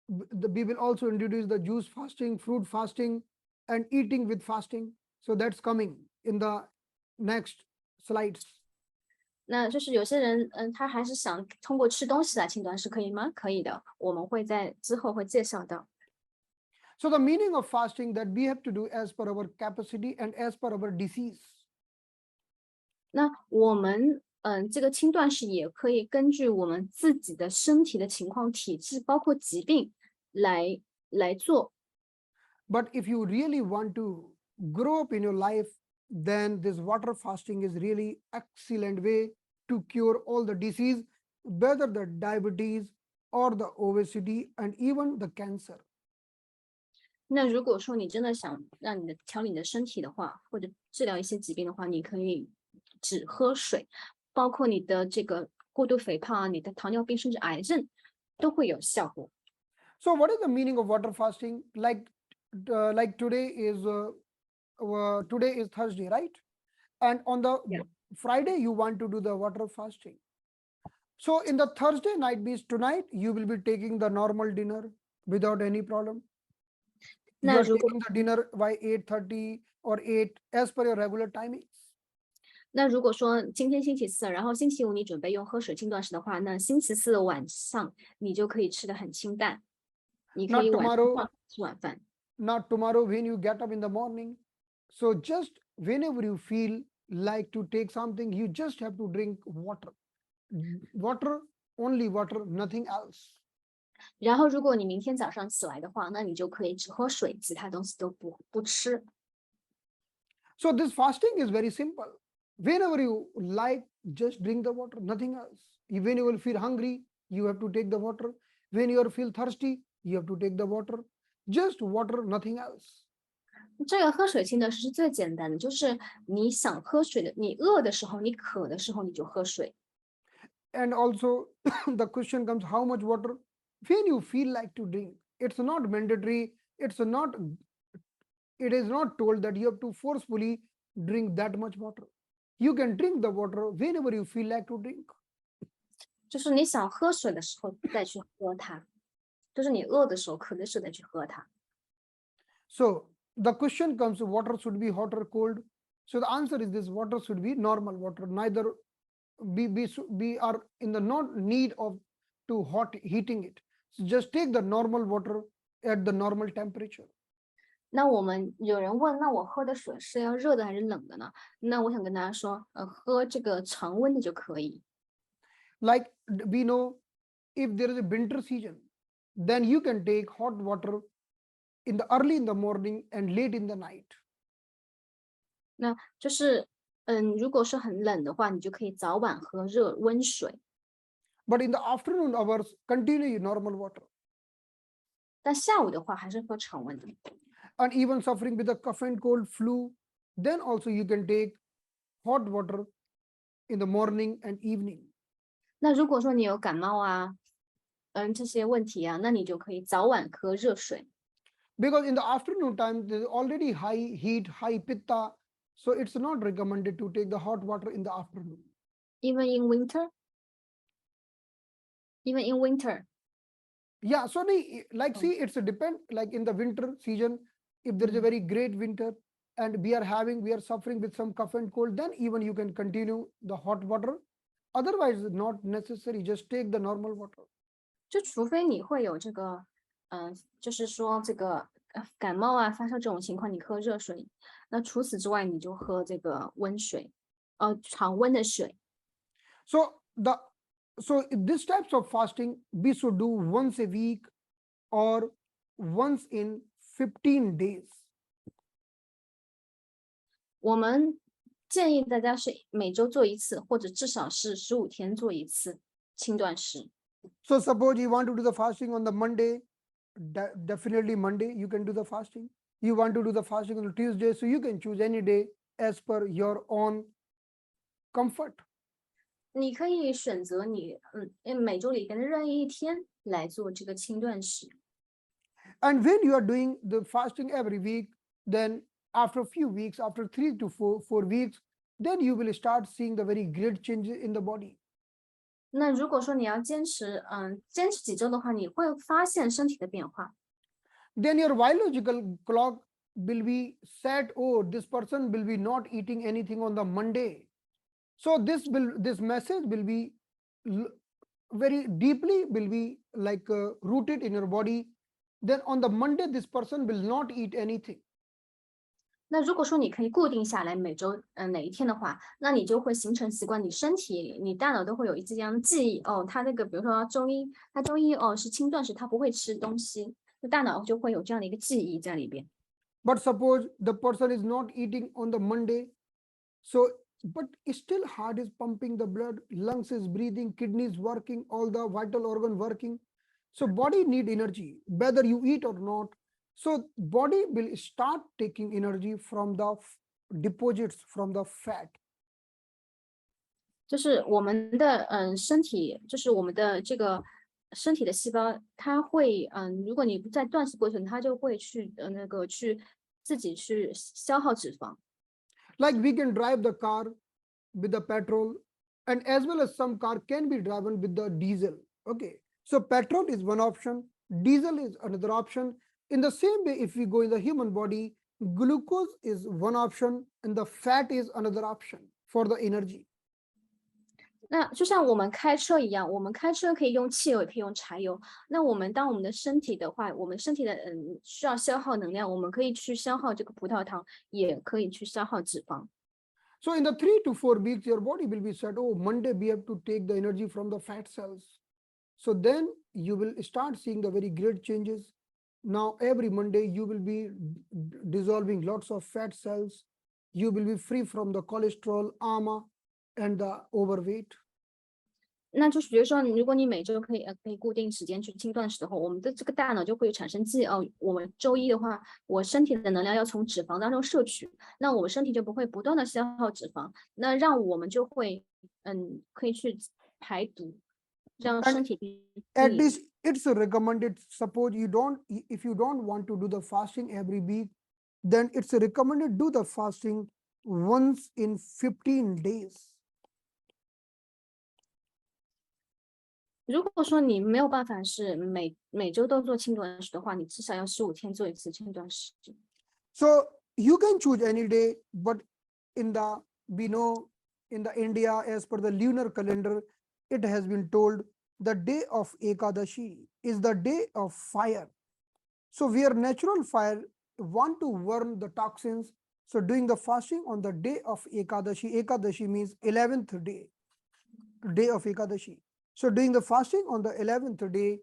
S1: We will also introduce the juice fasting, fruit fasting, and eating with fasting. So that's coming in the next slides.
S2: 那就是有些人，他还是想通过吃东西来轻断食，可以吗？可以的，我们会在之后会介绍到。
S1: So the meaning of fasting that we have to do as per our capacity and as per our disease.
S2: 那我们，这个轻断食也可以根据我们自己的身体的情况、体质，包括疾病来做。
S1: But if you really want to grow up in your life, then this water fasting is really excellent way to cure all the disease, whether the diabetes or the obesity and even the cancer.
S2: 那如果说你真的想让调理你的身体的话，或者治疗一些疾病的话，你可以只喝水，包括你的这个过度肥胖啊，你的糖尿病甚至癌症都会有效果。
S1: So what is the meaning of water fasting? Like today is Thursday, right? And on the
S2: Yeah.
S1: Friday you want to do the water fasting. So in the Thursday night means tonight you will be taking the normal dinner without any problem. You
S2: 那
S1: are
S2: 如果
S1: taking the dinner by 8:30 or 8 as per your regular timings.
S2: 那如果说今天星期四，然后星期五你准备用喝水轻断食的话，那星期四晚上你就可以吃的很清淡，你可
S1: Not
S2: 以晚上
S1: tomorrow,
S2: 放吃晚饭。
S1: not tomorrow when you get up in the morning. So just whenever you feel like to take something, you just have to drink water. Water, only water, nothing else.
S2: 然后如果你明天早上起来的话，那你就可以只喝水，其他东西都不吃。
S1: So this fasting is very simple. Whenever you like, just drink the water, nothing else. When you will feel hungry, you have to take the water. When you feel thirsty, you have to take the water. Just water, nothing else.
S2: 这个喝水轻断食是最简单的，就是你想喝水的，你饿的时候，你渴的时候你就喝水。
S1: And also the question comes, how much water? When you feel like to drink, it's not mandatory. It is not told that you have to forcefully drink that much water. You can drink the water whenever you feel like to drink.
S2: 就是你想喝水的时候再去喝它，就是你饿的时候、渴的时候再去喝它。
S1: So the question comes, water should be hot or cold? So the answer is this: water should be normal water. Neither we are in the not need of to hot heating it. So just take the normal water at the normal temperature.
S2: 那我们有人问，那我喝的水是要热的还是冷的呢？那我想跟大家说，喝这个常温的就可以。
S1: Like we know, if there is a winter season, then you can take hot water in the early in the morning and late in the night.
S2: 那就是，如果是很冷的话，你就可以早晚喝温水。
S1: But in the afternoon hours, continue normal water.
S2: 但下午的话还是喝常温的。
S1: And even suffering with a cough and cold, flu, then also you can take hot water in the morning and evening.
S2: 那如果说你有感冒啊，这些问题啊，那你就可以早晚喝热水。
S1: Because in the afternoon time, there is already high heat, high pitta, So it's not recommended to take the hot water in the afternoon.
S2: Even in winter. Even in winter.
S1: Yeah, so like see, it's a depend, like in the winter season, if there is a very great winter and we are suffering with some cough and cold, then even you can continue the hot water. Otherwise, not necessary, just take the normal water.
S2: 就除非你会有这个，就是说这个感冒啊、发烧这种情况，你喝热水。那除此之外，你就喝这个温水，常温的水。
S1: So this types of fasting we should do once a week or once in 15 days.
S2: 我们建议大家是每周做一次，或者至少是15天做一次轻断食。
S1: So suppose you want to do the fasting on the Monday, definitely Monday you can do the fasting. You want to do the fasting on Tuesday, so you can choose any day as per your own comfort.
S2: 你可以选择你每周里边的任意一天来做这个轻断食。
S1: And when you are doing the fasting every week, then after a few weeks, after 3 to 4 weeks, then you will start seeing the very great changes in the body.
S2: 那如果说你要坚持几周的话，你会发现身体的变化。
S1: Then your biological clock will be set. Oh, this person will be not eating anything on the Monday. So this message will be very deeply will be like rooted in your body. Then on the Monday, this person will not eat anything.
S2: 那如果说你可以固定下来每周哪一天的话，那你就会形成习惯，你身体、你大脑都会有这样的记忆。哦，他那个比如说周一是轻断食，他不会吃东西，那大脑就会有这样的一个记忆在里边。
S1: But suppose the person is not eating on the Monday, so but still heart is pumping the blood, lungs is breathing, kidneys working, all the vital organ working. So body need energy, whether you eat or not. So body will start taking energy from the deposits from the fat.
S2: 就是我们的身体，就是我们的这个身体的细胞，它会如果你不在断食过程，它就会去去自己去消耗脂肪。
S1: Like we can drive the car with the petrol, and as well as some car can be driven with the diesel. Okay, so petrol is one option, diesel is another option. In the same way, if we go in the human body, glucose is one option and the fat is another option for the energy.
S2: 那就像我们开车一样，我们开车可以用汽油，也可以用柴油。那当我们的身体的话，我们身体的需要消耗能量，我们可以去消耗这个葡萄糖，也可以去消耗脂肪。
S1: So in the 3 to 4 weeks, your body will be said, oh, Monday we have to take the energy from the fat cells. So then you will start seeing the very great changes. Now every Monday you will be dissolving lots of fat cells. You will be free from the cholesterol, AMA, and the overweight.
S2: 那就是比如说，如果你每周可以固定时间去轻断食的话，我们的这个大脑就会产生记忆。哦，我们周一的话，我身体的能量要从脂肪当中摄取，那我们身体就不会不断的消耗脂肪，那让我们就会可以去排毒，让身体
S1: At least it's recommended. Suppose if you don't want to do the fasting every week, then it's recommended do the fasting once in 15 days.
S2: 如果说你没有办法是每周都做轻断食的话，你至少要15天做一次轻断食。
S1: So you can choose any day, but we know in the India, as per the lunar calendar, it has been told the day of Ekadashi is the day of fire. So where natural fire want to burn the toxins, so doing the fasting on the day of Ekadashi means 11th day of Ekadashi. So doing the fasting on the 11th day,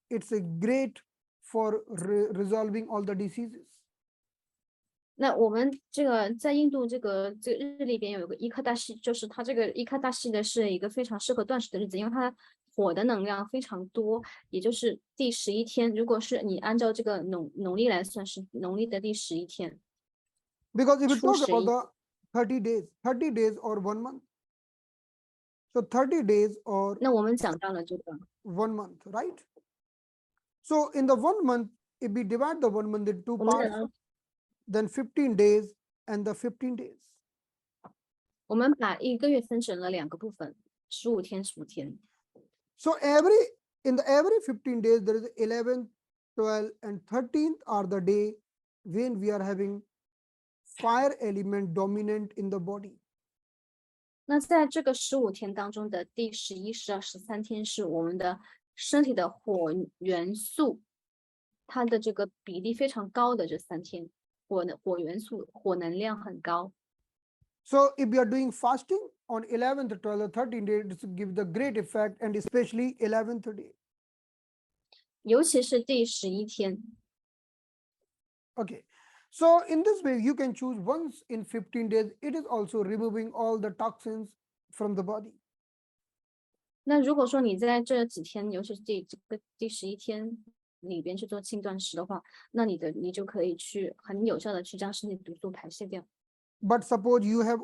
S1: it's a great for resolving all the diseases.
S2: 那我们这个在印度这个日历边有一个伊卡大西，就是它这个伊卡大西的是一个非常适合断食的日子，因为它火的能量非常多，也就是第11天。如果是你按照这个农历来算，是农历的第11天。
S1: Because if you talk about the 30 days or 1 month, so 30 days or
S2: 那我们讲到了这个
S1: 1 month, right? So in the 1 month, if we divide the 1 month into 2 parts, then 15 days and the 15 days.
S2: 我们把1个月分成了2个部分，15天15天。
S1: So in the every 15 days, there is 11th, 12th, and 13th are the day when we are having fire element dominant in the body.
S2: 那在这个15天当中的第11、12、13天是我们的身体的火元素，它的这个比例非常高的这3天，火元素火能量很高。
S1: So if we are doing fasting on 11th, 12th, 13th day, it gives the great effect, and especially 11th day.
S2: 尤其是第11天。
S1: Okay. So in this way, you can choose once in 15 days. It is also removing all the toxins from the body.
S2: 那如果说你在这几天，尤其是这个第11天里边去做轻断食的话，那你就可以去很有效的去将身体毒素排泄掉。
S1: But suppose you have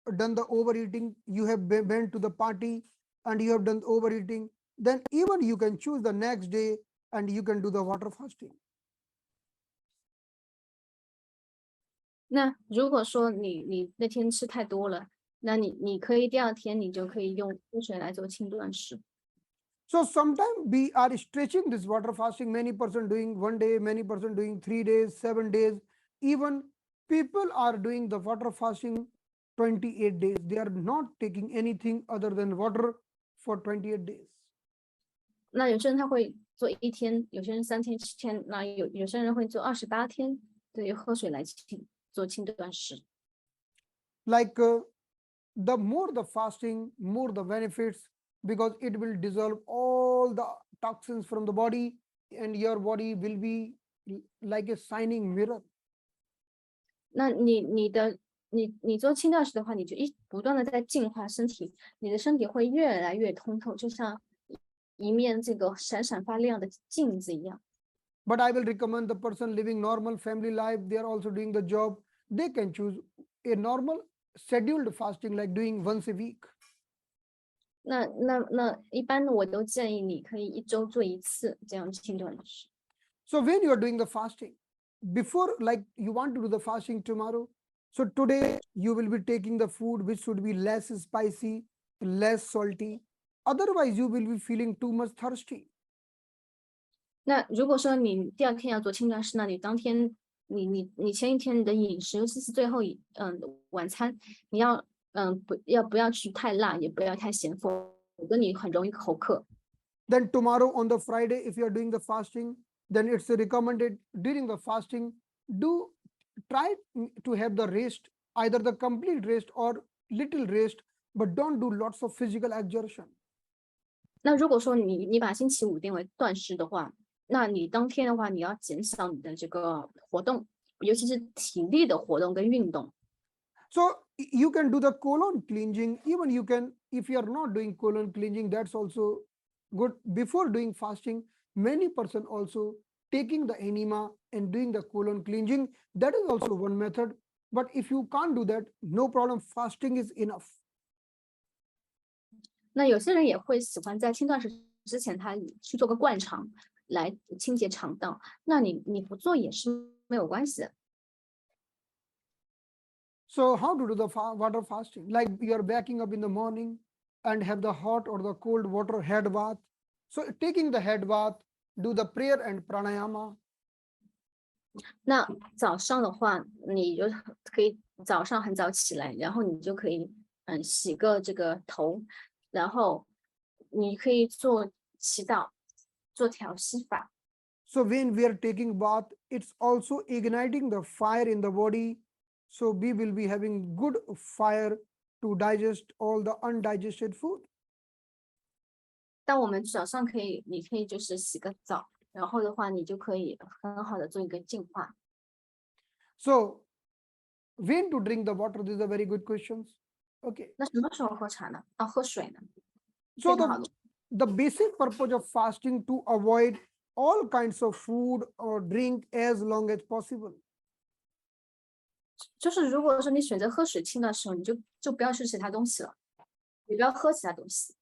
S1: done the overeating, you have went to the party and you have done overeating, then even you can choose the next day and you can do the water fasting.
S2: 那如果说你那天吃太多了，那你可以第2天你就可以用喝水来做轻断食。
S1: So sometimes we are stretching this water fasting, many person doing 1 day, many person doing 3 days, 7 days. Even people are doing the water fasting 28 days. They are not taking anything other than water for 28 days.
S2: 那有些人他会做1天，有些人3天、7天，那有些人会做28天，对，喝水来做轻断食。
S1: Like the more the fasting, more the benefits, because it will dissolve all the toxins from the body and your body will be like a shining mirror.
S2: 那你做轻断食的话，你就不断的在净化身体，你的身体会越来越通透，就像一面这个闪闪发亮的镜子一样。
S1: But I will recommend the person living normal family life, they are also doing the job, they can choose a normal scheduled fasting like doing once a week.
S2: 那一般我都建议你可以1周做1次这样轻断食。
S1: So when you are doing the fasting, before like you want to do the fasting tomorrow, so today you will be taking the food which should be less spicy, less salty. Otherwise, you will be feeling too much thirsty.
S2: 那如果说你第2天要做轻断食，那你当天你前一天的饮食，尤其是最后晚餐，你要不要去太辣，也不要太咸，否则你很容易口渴。
S1: Then tomorrow on the Friday, if you are doing the fasting, then it's recommended during the fasting, do try to have the rest, either the complete rest or little rest, but don't do lots of physical exertion.
S2: 那如果说你把星期5定为断食的话，那你当天的话，你要减少你的这个活动，尤其是体力的活动跟运动。
S1: So you can do the colon cleansing. Even you can, if you are not doing colon cleansing, that's also good. Before doing fasting, many person also taking the enema and doing the colon cleansing. That is also one method. But if you can't do that, no problem. Fasting is enough.
S2: 那有些人也会喜欢在轻断食之前，他去做个灌肠来清洁肠道。那你不做也是没有关系的。
S1: So how to do the water fasting? Like you are waking up in the morning and have the hot or the cold water head bath. So taking the head bath, do the prayer and pranayama.
S2: 那早上的话，你就可以早上很早起来，然后你就可以洗个这个头，然后你可以做祈祷，做调息法。
S1: So when we are taking bath, it's also igniting the fire in the body. So we will be having good fire to digest all the undigested food.
S2: 当我们早上你可以就是洗个澡，然后的话，你就可以很好的做一个净化。
S1: So when to drink the water? These are very good questions. Okay.
S2: 那什么时候喝茶呢？喝水呢？
S1: So
S2: 非常好的。
S1: the basic purpose of fasting to avoid all kinds of food or drink as long as possible.
S2: 就是如果说你选择喝水轻的时候，你就不要吃其他东西了，你不要喝其他东西。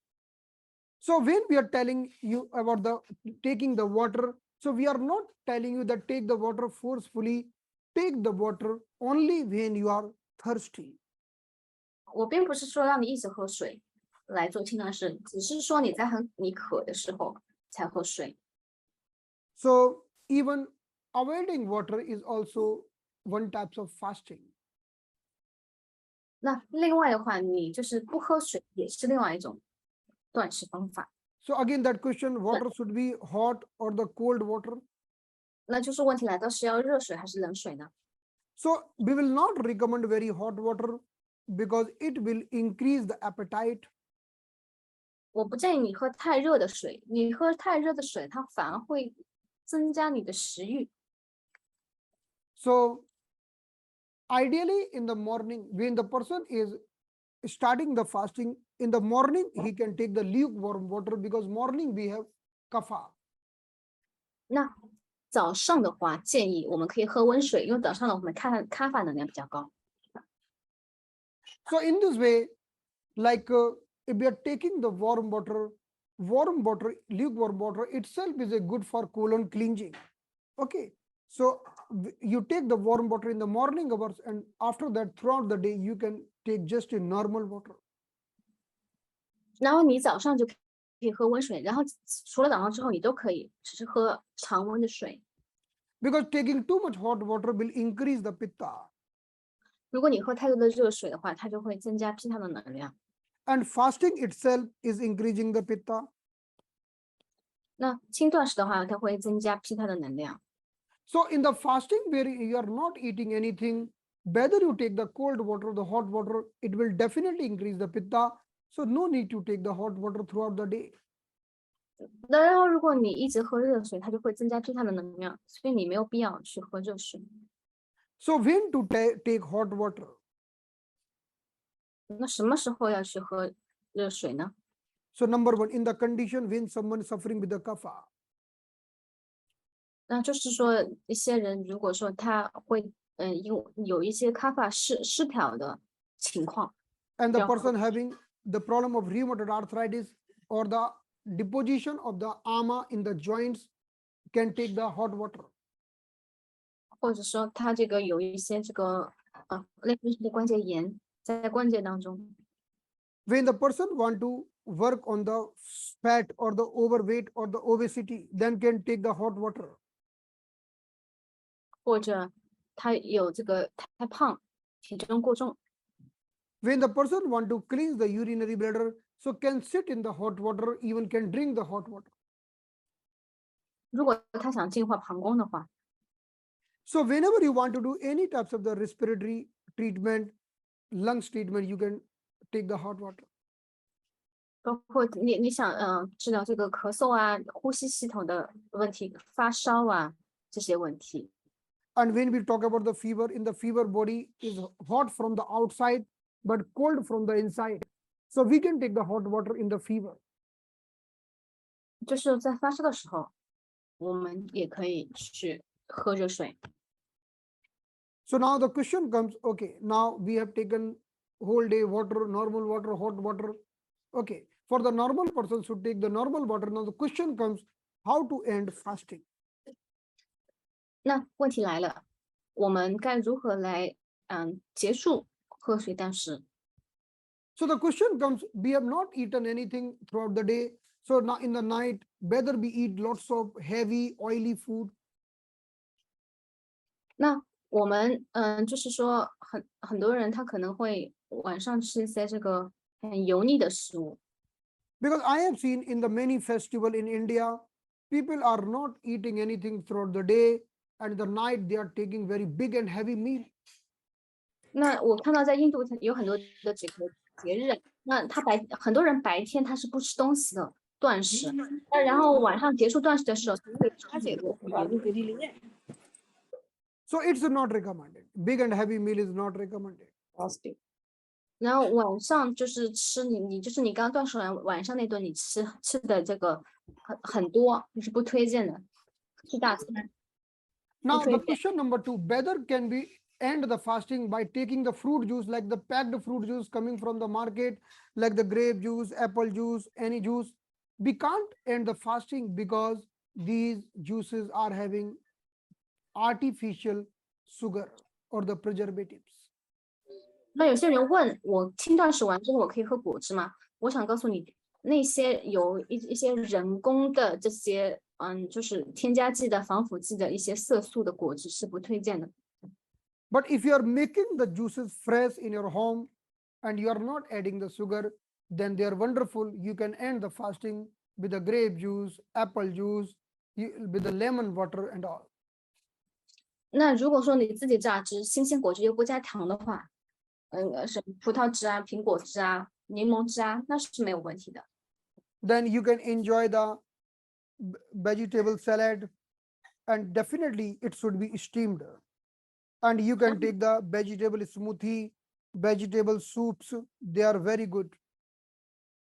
S1: So when we are telling you about the taking the water, so we are not telling you that take the water forcefully. Take the water only when you are thirsty.
S2: 我并不是说让你一直喝水来做轻断食，只是说你在你渴的时候才喝水。
S1: So even avoiding water is also one type of fasting.
S2: 那另外的话，你就是不喝水也是另外一种断食方法。
S1: So again, that question, water should be hot or the cold water?
S2: 那就是问题来到是要热水还是冷水呢？
S1: So we will not recommend very hot water because it will increase the appetite.
S2: 我不建议你喝太热的水，你喝太热的水，它反而会增加你的食欲。
S1: So ideally in the morning, when the person is starting the fasting, in the morning he can take the lukewarm water because morning we have kapha.
S2: 那早上的话，建议我们可以喝温水，因为早上呢我们咖啡能量比较高。
S1: So in this way, like if we are taking the warm water, lukewarm water itself is a good for colon cleansing. Okay, so you take the warm water in the morning hours, and after that, throughout the day, you can take just a normal water.
S2: 然后你早上就可以喝温水，然后除了早上之后，你都可以只是喝常温的水。
S1: Because taking too much hot water will increase the pitta.
S2: 如果你喝太多的热水的话，它就会增加皮塔的能量。
S1: And fasting itself is increasing the pitta.
S2: 那轻断食的话，它会增加皮塔的能量。
S1: So in the fasting where you are not eating anything, whether you take the cold water or the hot water, it will definitely increase the pitta. So no need to take the hot water throughout the day.
S2: 那然后如果你一直喝热水，它就会增加皮塔的能量，所以你没有必要去喝热水。
S1: So when to take hot water?
S2: 那什么时候要去喝热水呢？
S1: So number one, in the condition when someone is suffering with the kapha.
S2: 那就是说，一些人如果说他会，有一些咖啡失调的情况，
S1: And the
S2: 要喝
S1: person having the problem of rheumatoid arthritis or the deposition of the ama in the joints can take the hot water.
S2: 或者说他这个有一些这个类风湿的关节炎在关节当中，
S1: When the person want to work on the fat or the overweight or the obesity, then can take the hot water.
S2: 或者他有这个太胖、体重过重，
S1: When the person want to cleanse the urinary bladder, so can sit in the hot water, even can drink the hot water.
S2: 如果他想净化膀胱的话，
S1: So whenever you want to do any types of the respiratory treatment, lungs treatment, you can take the hot water.
S2: 包括你想治疗这个咳嗽啊、呼吸系统的问题、发烧啊这些问题。
S1: And when we talk about the fever, in the fever body is hot from the outside, but cold from the inside. So we can take the hot water in the fever.
S2: 就是在发烧的时候，我们也可以去喝热水。
S1: So now the question comes, okay, now we have taken whole day water, normal water, hot water. Okay, for the normal person should take the normal water. Now the question comes, how to end fasting?
S2: 那问题来了，我们该如何来结束喝水断食？
S1: So the question comes, we have not eaten anything throughout the day. So now in the night, whether we eat lots of heavy, oily food.
S2: 那我们就是说很多人他可能会晚上吃一些这个很油腻的食物。
S1: Because I have seen in the many festival in India, people are not eating anything throughout the day, and the night they are taking very big and heavy meal.
S2: 那我看到在印度有很多的这个节日，那很多人白天他是不吃东西的断食，那然后晚上结束断食的时候，他会吃这个油腻。
S1: So it's not recommended. Big and heavy meal is not recommended.
S2: 然后晚上就是吃你就是你刚断食完晚上那顿你吃的这个很多，你是不推荐的，吃大餐。
S1: Now the question number 2, whether can we end the fasting by taking the fruit juice, like the packed fruit juice coming from the market, like the grape juice, apple juice, any juice? We can't end the fasting because these juices are having artificial sugar or the preservatives.
S2: 那有些人问我轻断食完之后我可以喝果汁吗？我想告诉你，那些有一些人工的这些就是添加剂的、防腐剂的一些色素的果汁是不推荐的。
S1: But if you are making the juices fresh in your home and you are not adding the sugar, then they are wonderful. You can end the fasting with the grape juice, apple juice, with the lemon water and all.
S2: 那如果说你自己榨汁，新鲜果汁又不加糖的话，什么葡萄汁啊、苹果汁啊、柠檬汁啊，那是没有问题的。
S1: Then you can enjoy the vegetable salad, and definitely it should be steamed. And you can take the vegetable smoothie, vegetable soups, they are very good.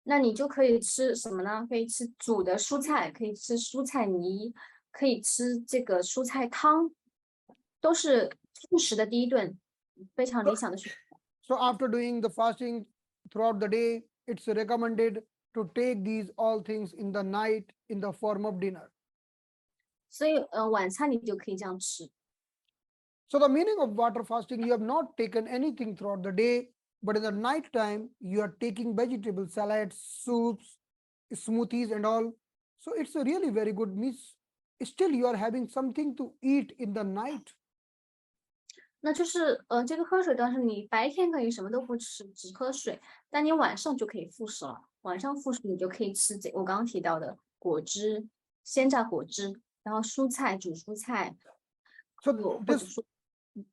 S2: 那你就可以吃什么呢？可以吃煮的蔬菜，可以吃蔬菜泥，可以吃这个蔬菜汤，都是素食的第一顿，非常理想的选择。
S1: So after doing the fasting throughout the day, it's recommended to take these all things in the night in the form of dinner.
S2: 所以晚餐你就可以这样吃。
S1: So the meaning of water fasting, you have not taken anything throughout the day, but in the night time, you are taking vegetable salads, soups, smoothies and all. So it's a really very good means. Still, you are having something to eat in the night.
S2: 那就是这个喝水倒是你白天可以什么都不吃，只喝水，但你晚上就可以复食了。晚上复食你就可以吃我刚刚提到的果汁、鲜榨果汁，然后蔬菜煮蔬菜，So 或者说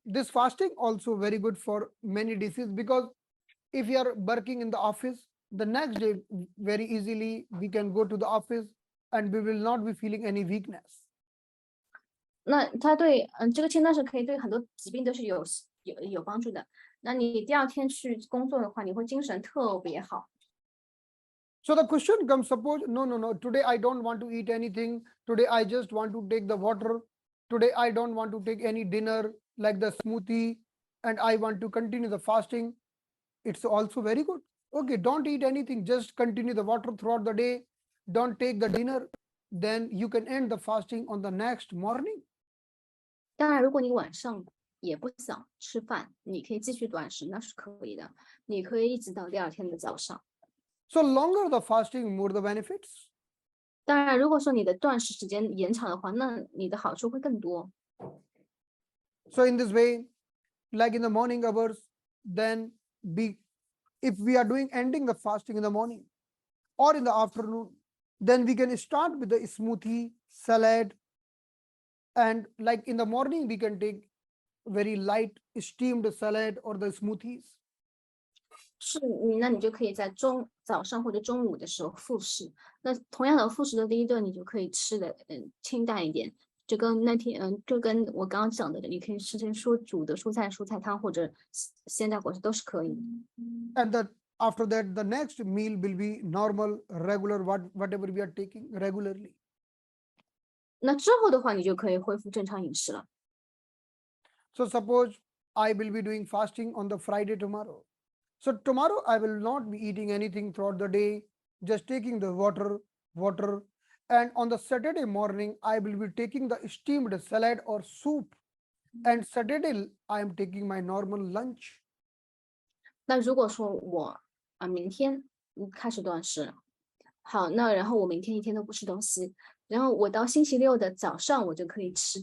S1: this fasting also very good for many diseases, because if you are working in the office, the next day very easily we can go to the office and we will not be feeling any weakness.
S2: 那它对这个轻断食可以对很多疾病都是有帮助的。那你第二天去工作的话，你会精神特别好。
S1: So the question comes, suppose, no, today I don't want to eat anything. Today I just want to take the water. Today I don't want to take any dinner like the smoothie, and I want to continue the fasting. It's also very good. Okay, don't eat anything, just continue the water throughout the day. Don't take the dinner. Then you can end the fasting on the next morning.
S2: 当然，如果你晚上也不想吃饭，你可以继续断食，那是可以的。你可以一直到第二天的早上。
S1: So longer the fasting, more the benefits.
S2: 当然，如果说你的断食时间延长的话，那你的好处会更多。
S1: So in this way, like in the morning hours, then if we are doing ending the fasting in the morning or in the afternoon, then we can start with the smoothie, salad, and like in the morning we can take very light steamed salad or the smoothies.
S2: 那你就可以在早上或者中午的时候复食。那同样的复食的第一顿，你就可以吃的清淡一点，就跟我刚刚讲的，你可以吃成煮的蔬菜汤或者鲜榨果汁都是可以的。
S1: And after that, the next meal will be normal, regular, whatever we are taking regularly.
S2: 那之后的话，你就可以恢复正常饮食了。
S1: So suppose I will be doing fasting on the Friday tomorrow. So tomorrow I will not be eating anything throughout the day, just taking the water. And on the Saturday morning, I will be taking the steamed salad or soup. And Saturday, I am taking my normal lunch.
S2: 那如果说我明天开始断食，好，那然后我明天一天都不吃东西，然后我到星期六的早上我就可以吃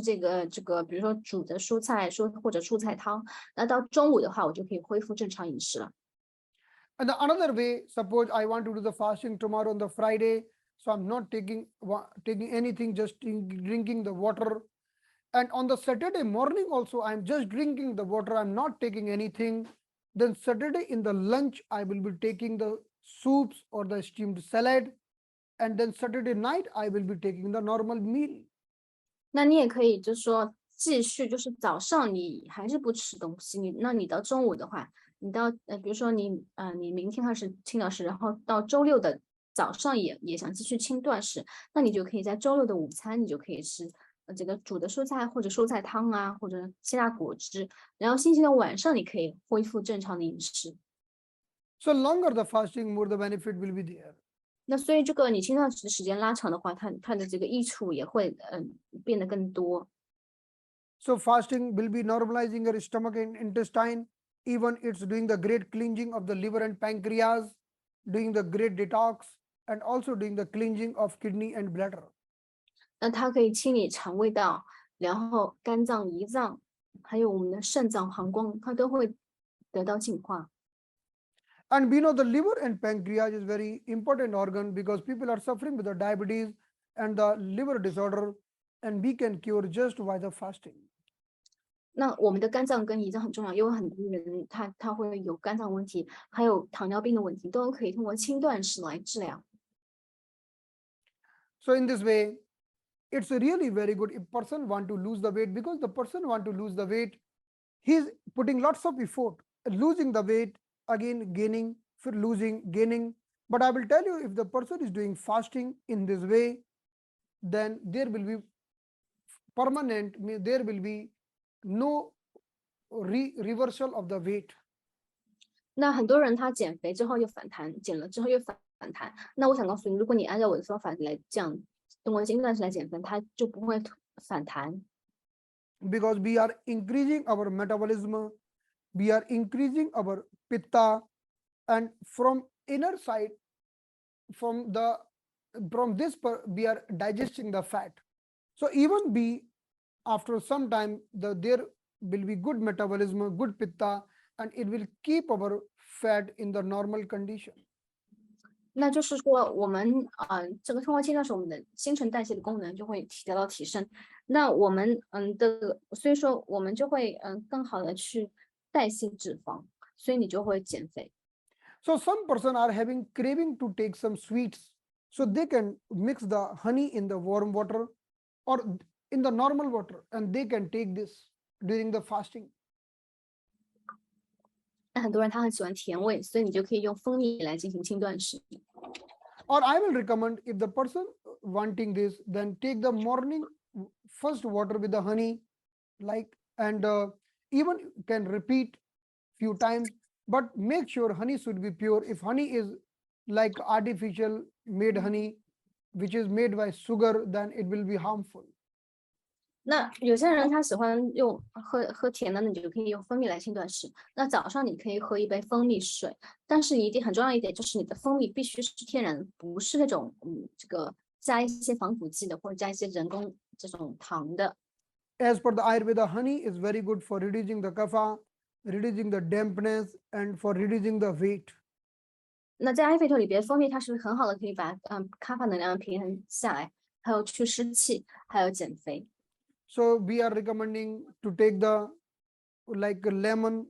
S2: 这个，比如说煮的蔬菜或者蔬菜汤，那到中午的话我就可以恢复正常饮食了。
S1: And the another way, suppose I want to do the fasting tomorrow on the Friday, so I'm not taking anything, just drinking the water. And on the Saturday morning also, I'm just drinking the water, I'm not taking anything. Then Saturday in the lunch, I will be taking the soups or the steamed salad. And then Saturday night, I will be taking the normal meal.
S2: 那你也可以就是说继续，就是早上你还是不吃东西，那你到中午的话，你到比如说你明天开始轻断食，然后到周六的早上也想继续轻断食，那你就可以在周六的午餐你就可以吃这个煮的蔬菜或者蔬菜汤啊，或者鲜榨果汁，然后星期六晚上你可以恢复正常的饮食。
S1: So longer the fasting, more the benefit will be there.
S2: 那所以这个你轻断食的时间拉长的话，它的这个益处也会变得更多。
S1: So fasting will be normalizing your stomach and intestine. Even it's doing the great cleansing of the liver and pancreas, doing the great detox, and also doing the cleansing of kidney and bladder.
S2: 那它可以清理肠胃道，然后肝脏、胰脏，还有我们的肾脏、膀胱，它都会得到净化。
S1: And we know the liver and pancreas is very important organ because people are suffering with the diabetes and the liver disorder, and we can cure just by the fasting.
S2: 那我们的肝脏跟胰脏很重要，因为很多人他会有肝脏问题，还有糖尿病的问题，都可以通过轻断食来治疗。
S1: So in this way, it's really very good if person want to lose the weight, because the person want to lose the weight, he's putting lots of effort, losing the weight, again gaining, for losing, gaining. But I will tell you, if the person is doing fasting in this way, then there will be permanent, there will be no reversal of the weight.
S2: 那很多人他减肥之后又反弹，减了之后又反弹。那我想告诉你，如果你按照我的方法来这样通过轻断食来减肥，它就不会反弹。
S1: Because we are increasing our metabolism, we are increasing our pitta, and from inner side, from this we are digesting the fat. So even we, after some time, there will be good metabolism, good pitta, and it will keep our fat in the normal condition.
S2: 那就是说，我们这个通过轻断食，我们的新陈代谢的功能就会得到提升。那我们所以说我们就会更好的去代谢脂肪，所以你就会减肥。
S1: So some person are having craving to take some sweets, so they can mix the honey in the warm water or in the normal water, and they can take this during the fasting.
S2: 那很多人他很喜欢甜味，所以你就可以用蜂蜜来进行轻断食。
S1: Or I will recommend, if the person wanting this, then take the morning first water with the honey, and even can repeat few times, but make sure honey should be pure. If honey is like artificial made honey, which is made by sugar, then it will be harmful.
S2: 那有些人他喜欢用喝甜的，那你就可以用蜂蜜来轻断食。那早上你可以喝一杯蜂蜜水，但是一定很重要一点就是你的蜂蜜必须是天然，不是那种这个加一些防腐剂的，或者加一些人工这种糖的。
S1: As per the Ayurveda, honey is very good for reducing the kapha, reducing the dampness, and for reducing the weight.
S2: 那在艾菲特里边，蜂蜜它是很好的，可以把咖啡能量平衡下来，还有去湿气，还有减肥。
S1: So we are recommending to take the lemon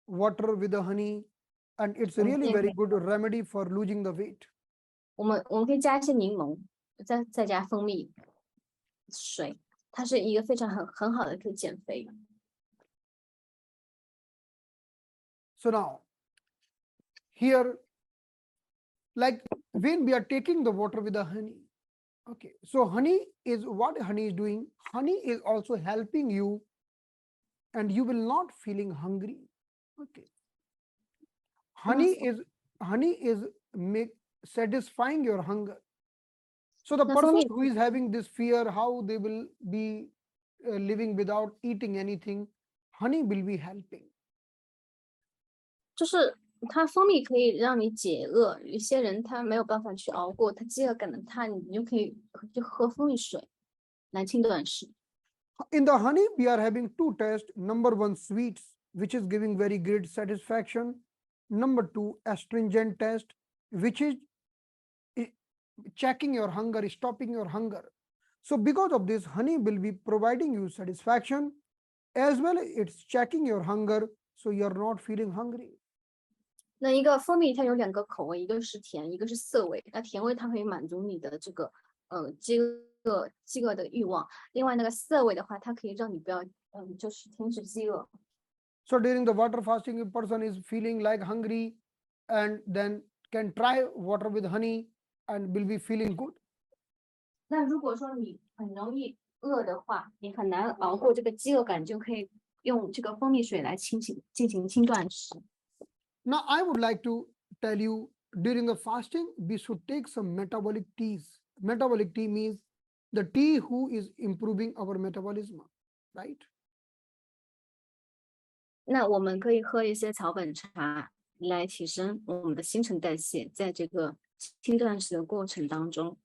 S1: water with the honey, and it's really very good remedy for losing the weight.
S2: 我们可以加一些柠檬，再加蜂蜜水，它是一个非常很好的可以减肥。
S1: So now here, like when we are taking the water with the honey, okay, so honey is what honey is doing. Honey is also helping you, and you will not feeling hungry. Okay, honey is satisfying your hunger. So the person who is having this fear, how they will be living without eating anything, honey will be helping.
S2: 就是它蜂蜜可以让你解饿，有些人他没有办法去熬过他饥饿感的，你就可以就喝蜂蜜水来轻断食。
S1: In the honey, we are having two tests. Number one, sweets, which is giving very great satisfaction. Number two, astringent test, which is checking your hunger, stopping your hunger. So because of this, honey will be providing you satisfaction, as well as it's checking your hunger, so you're not feeling hungry.
S2: 那一个蜂蜜它有2个口味，一个是甜，一个是涩味。那甜味它可以满足你的这个饥饿的欲望，另外那个涩味的话，它可以让你不要就是停止饥饿。
S1: So during the water fasting, a person is feeling like hungry, and then can try water with honey and will be feeling good.
S2: 那如果说你很容易饿的话，你很难熬过这个饥饿感，就可以用这个蜂蜜水来进行轻断食。
S1: Now, I would like to tell you, during the fasting, we should take some metabolic teas. Metabolic tea means the tea who is improving our metabolism, right?
S2: 那我们可以喝一些草本茶来提升我们的新陈代谢，在这个轻断食的过程当中。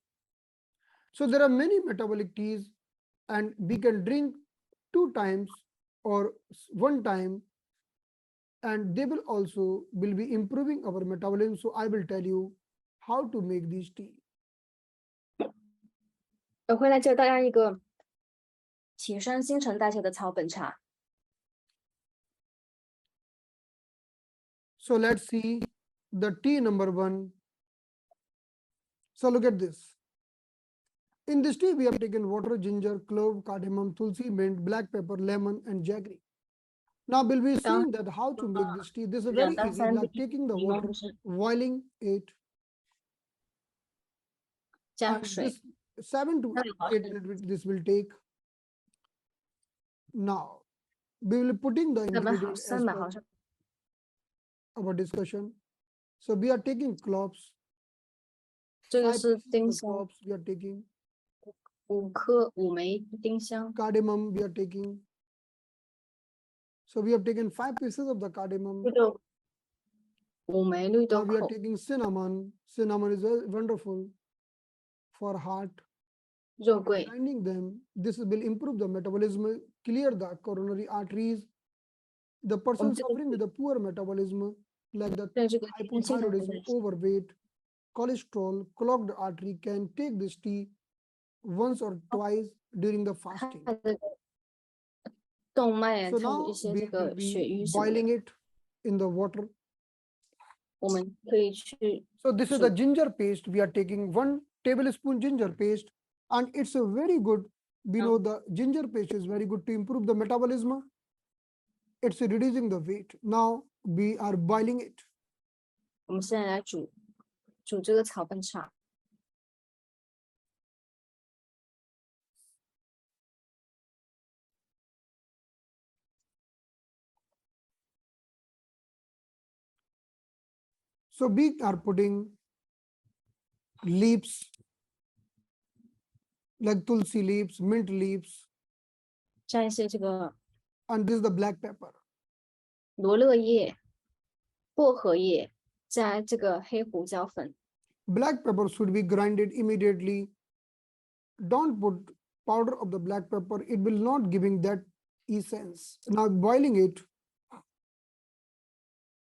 S1: So there are many metabolic teas, and we can drink 2 times or one time, and they will also will be improving our metabolism. So I will tell you how to make these tea.
S2: 我会来教大家一个提升新陈代谢的草本茶。
S1: So let's see the tea number 1. So look at this. In this tea, we have taken water, ginger, clove, cardamom, tulsi, mint, black pepper, lemon, and jaggery. Now we'll be seeing that how to make this tea. This is very
S2: 2到
S1: easy,
S2: 3
S1: like
S2: 滴
S1: taking the
S2: 柠檬
S1: water,
S2: 汁
S1: boiling it,
S2: 加
S1: and
S2: 水
S1: this 7 to
S2: 3毫
S1: 8
S2: 升，
S1: minutes this will take. Now we will be putting the
S2: 300毫
S1: ingredient as
S2: 300
S1: per
S2: 毫升，
S1: our discussion. So we are taking cloves,
S2: 这个
S1: 5
S2: 是
S1: pieces of
S2: 丁
S1: the
S2: 香，
S1: cloves we are taking,
S2: 5枚丁香，
S1: cardamom we are taking. So we have taken 5 pieces of the cardamom.
S2: 绿豆5枚绿
S1: Now
S2: 豆
S1: we are
S2: 蔻，
S1: taking cinnamon. Cinnamon is wonderful for heart.
S2: 肉桂，
S1: Grinding them, this will improve the metabolism, clear the coronary arteries. The
S2: 我
S1: person
S2: 们这个
S1: suffering with a poor metabolism, like the
S2: 对这个提升新陈代
S1: hypothyroidism,
S2: 谢，
S1: overweight, cholesterol, clogged artery, can take this tea once or twice during the
S2: 它
S1: fasting.
S2: 的动脉
S1: So
S2: 它有一
S1: now
S2: 些
S1: we
S2: 这
S1: will
S2: 个血
S1: be
S2: 瘀什么
S1: boiling
S2: 的，
S1: it in the water.
S2: 我们可以去
S1: So this is the ginger paste. We are taking 1 tablespoon ginger paste, and it's a very good. We know the ginger paste is very good to improve the metabolism. It's reducing the weight. Now we are boiling it.
S2: 我们现在来煮这个草本茶。
S1: So we are putting leaves like tulsi leaves, mint leaves,
S2: 加一些这个
S1: and this is the black pepper.
S2: 罗勒叶、薄荷叶，加这个黑胡椒粉。
S1: Black pepper should be grinded immediately. Don't put powder of the black pepper. It will not giving that essence. Now boiling it.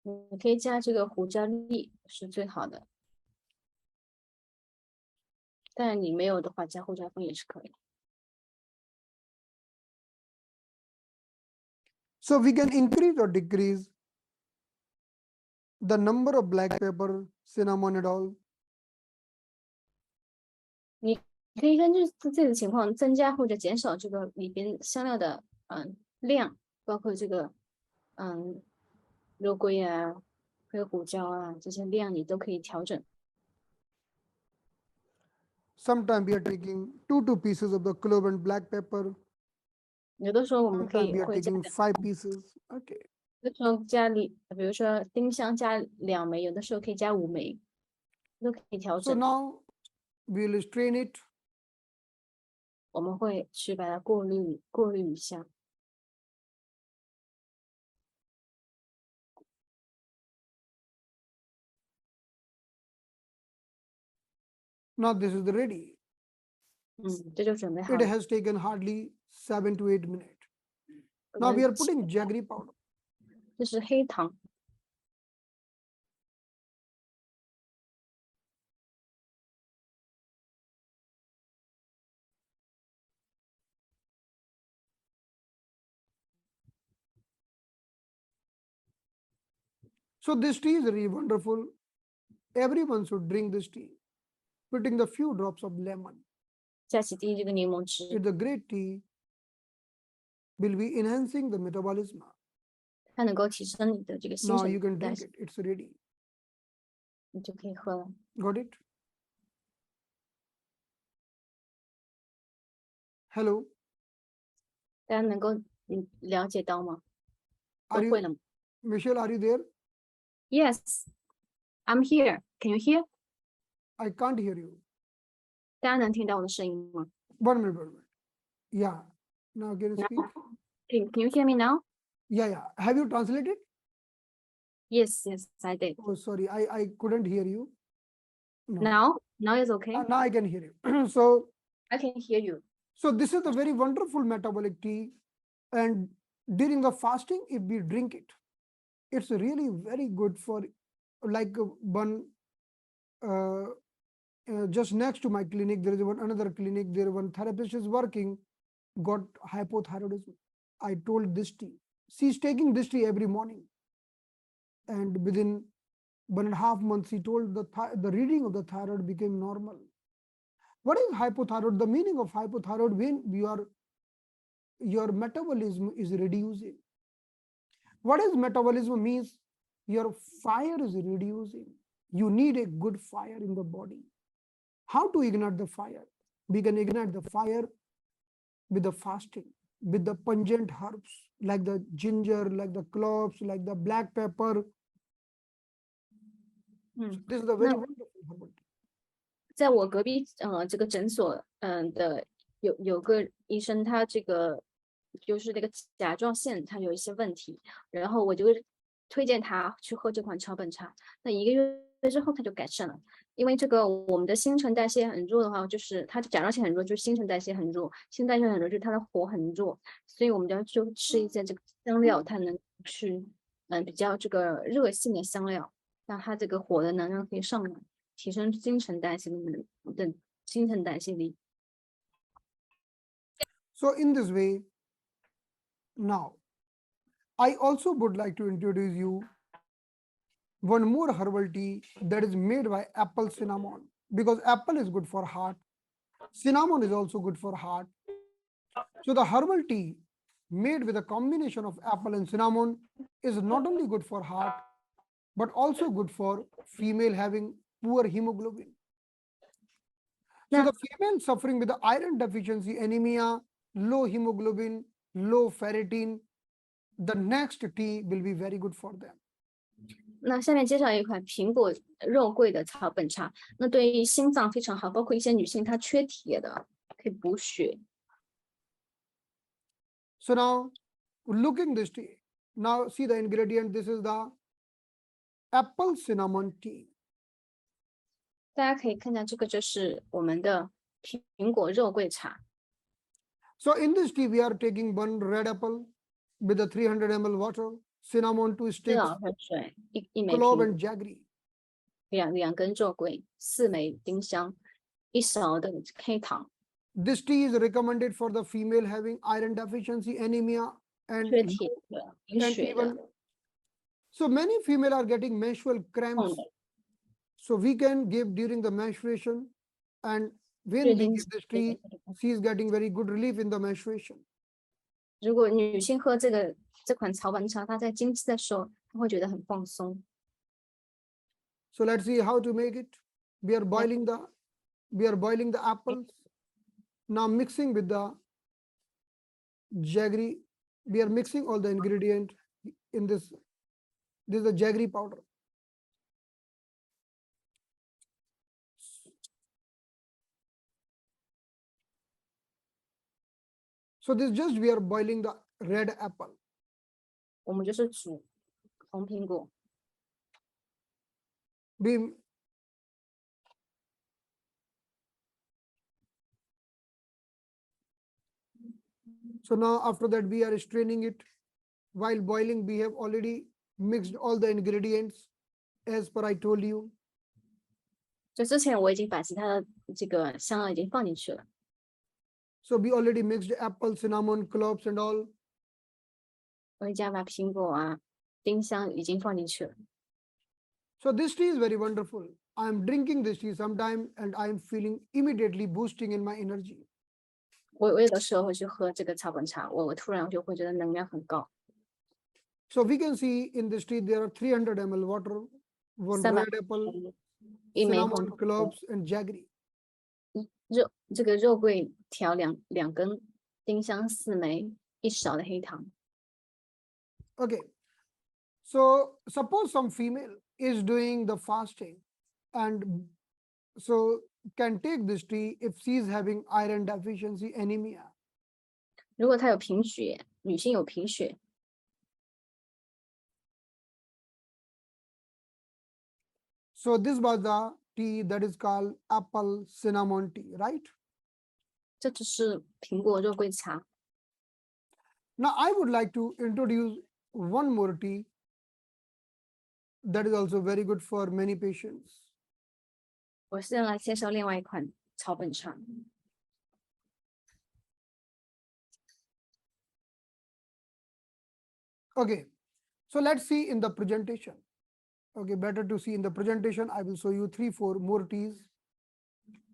S2: 你可以加这个胡椒粒是最好的，但你没有的话，加胡椒粉也是可以。
S1: So we can increase or decrease the number of black pepper, cinnamon and all.
S2: 你可以根据自己的情况增加或者减少这个里边香料的量，包括这个肉桂啊、黑胡椒啊这些量你都可以调整。
S1: Sometimes we are taking 2 pieces of the clove and black pepper.
S2: 有的时候我们可
S1: Sometimes
S2: 以
S1: we are
S2: 会加，
S1: taking 5 pieces. Okay.
S2: 有的时候加比如说丁香加2枚，有的时候可以加5枚，都可以调
S1: So
S2: 整。
S1: now we will strain it.
S2: 我们会去把它过滤一下。
S1: Now this is the ready.
S2: 这就准备好
S1: It
S2: 了。
S1: has taken hardly 7 to 8 minutes. Now we are putting jaggery powder.
S2: 这是黑糖，
S1: So this tea is really wonderful. Everyone should drink this tea. Putting the few drops of lemon.
S2: 加几滴这个柠檬汁，
S1: It's a great tea. Will be enhancing the metabolism.
S2: 它能够提升你的这个新
S1: Now you
S2: 陈
S1: can
S2: 代
S1: drink
S2: 谢，
S1: it. It's ready.
S2: 你就可以喝了。
S1: Got it? Hello.
S2: 大家能够了解到吗？
S1: Are
S2: 都会了
S1: you,
S2: 吗
S1: Michelle, are you there?
S2: ？Yes, I'm here. Can you hear?
S1: I can't hear you.
S2: 大家能听到我的声音吗
S1: 1 minute, 1 minute. Yeah. Now can you
S2: Now?
S1: speak?
S2: Can you hear me now?
S1: Yeah. Have you translated?
S2: Yes, I did.
S1: Oh, sorry, I couldn't hear you. No.
S2: Now it's okay.
S1: Now I can hear you. So
S2: I can hear you.
S1: this is the very wonderful metabolic tea, and during the fasting, if we drink it, it's really very good for, like one just next to my clinic, there is another clinic. There one therapist is working, got hypothyroidism. I told this tea. She's taking this tea every morning, and within 1.5 months, he told the reading of the thyroid became normal. What is hypothyroid? The meaning of hypothyroid, when your metabolism is reducing. What is metabolism means? Your fire is reducing. You need a good fire in the body. How to ignite the fire? We can ignite the fire with the fasting, with the pungent herbs like the ginger, like the cloves, like the black pepper. So this is the very wonderful herbal tea.
S2: 在我隔壁这个诊所的有个医生，他这个就是那个甲状腺他有一些问题，然后我就推荐他去喝这款草本茶。那1个月之后他就改善了，因为这个我们的新陈代谢很弱的话，就是他甲状腺很弱，就是新陈代谢很弱，新陈代谢很弱就是他的火很弱，所以我们就要去吃一些这个香料，它能去比较这个热性的香料，让它这个火的能量可以上来。提升新陈代谢的新陈代谢力。
S1: So in this way, now I also would like to introduce you one more herbal tea that is made by apple cinnamon, because apple is good for heart, cinnamon is also good for heart. So the herbal tea made with a combination of apple and cinnamon is not only good for heart but also good for female having poor hemoglobin. So the female suffering with the iron deficiency, anemia, low hemoglobin, low ferritin, the next tea will be very good for them.
S2: 那下面介绍一款苹果肉桂的草本茶，那对于心脏非常好，包括一些女性她缺铁的，可以补血。
S1: So now, looking this tea, now see the ingredient. This is the apple cinnamon tea.
S2: 大家可以看到，这个就是我们的苹果肉桂茶。
S1: So in this tea, we are taking one red apple with a 300 ml water, cinnamon 2 sticks,
S2: 老盆水一枚
S1: clove
S2: 苹
S1: and jaggery.
S2: 两根肉桂，4枚丁香，1勺的黑糖。
S1: This tea is recommended for the female having iron deficiency, anemia, and
S2: 缺铁的、贫血的。
S1: even so many female are getting menstrual cramps. So we can give during the menstruation, and when we give this tea, she is getting very good relief in the menstruation.
S2: 如果女性喝这款草本茶，她在经期的时候，她会觉得很放松。
S1: So let's see how to make it. We are boiling the apples. Now mixing with the jaggery. We are mixing all the ingredient in this. This is the jaggery powder. So this just we are boiling the red apple.
S2: 我们就是煮红苹果。
S1: So now after that we are straining it. While boiling, we have already mixed all the ingredients as per I told you.
S2: 就之前我已经把其他的这个香料已经放进去了。
S1: So we already mixed apple, cinnamon, cloves and all.
S2: 我已经把苹果啊、丁香已经放进去了。
S1: So this tea is very wonderful. I am drinking this tea sometime and I am feeling immediately boosting in my energy.
S2: 我有的时候会去喝这个草本茶，我突然就会觉得能量很高。
S1: So we can see in this tea there are 300 ml water, one red apple, cinnamon, cloves and jaggery.
S2: 这个肉桂条两根，丁香4枚，1勺的黑糖。
S1: Okay, so suppose some female is doing the fasting and so can take this tea if she is having iron deficiency, anemia.
S2: 如果她有贫血，女性有贫血，
S1: So this was the tea that is called apple cinnamon tea, right?
S2: 这只是苹果肉桂茶。
S1: Now I would like to introduce one more tea that is also very good for many patients.
S2: 我现在来介绍另外一款草本茶。
S1: Okay, so let's see in the presentation. Okay, better to see in the presentation. I will show you 3-4 more teas.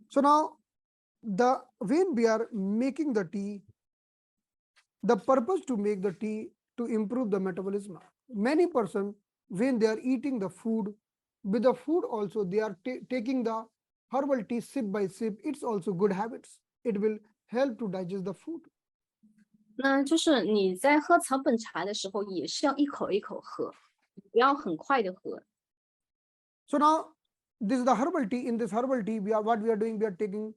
S1: So now when we are making the tea, the purpose to make the tea to improve the metabolism. Many person, when they are eating the food, with the food also they are taking the herbal tea sip by sip. It's also good habits. It will help to digest the food.
S2: 那就是你在喝草本茶的时候，也是要一口一口喝，不要很快的喝。
S1: So now this is the herbal tea. In this herbal tea, what we are doing, we are taking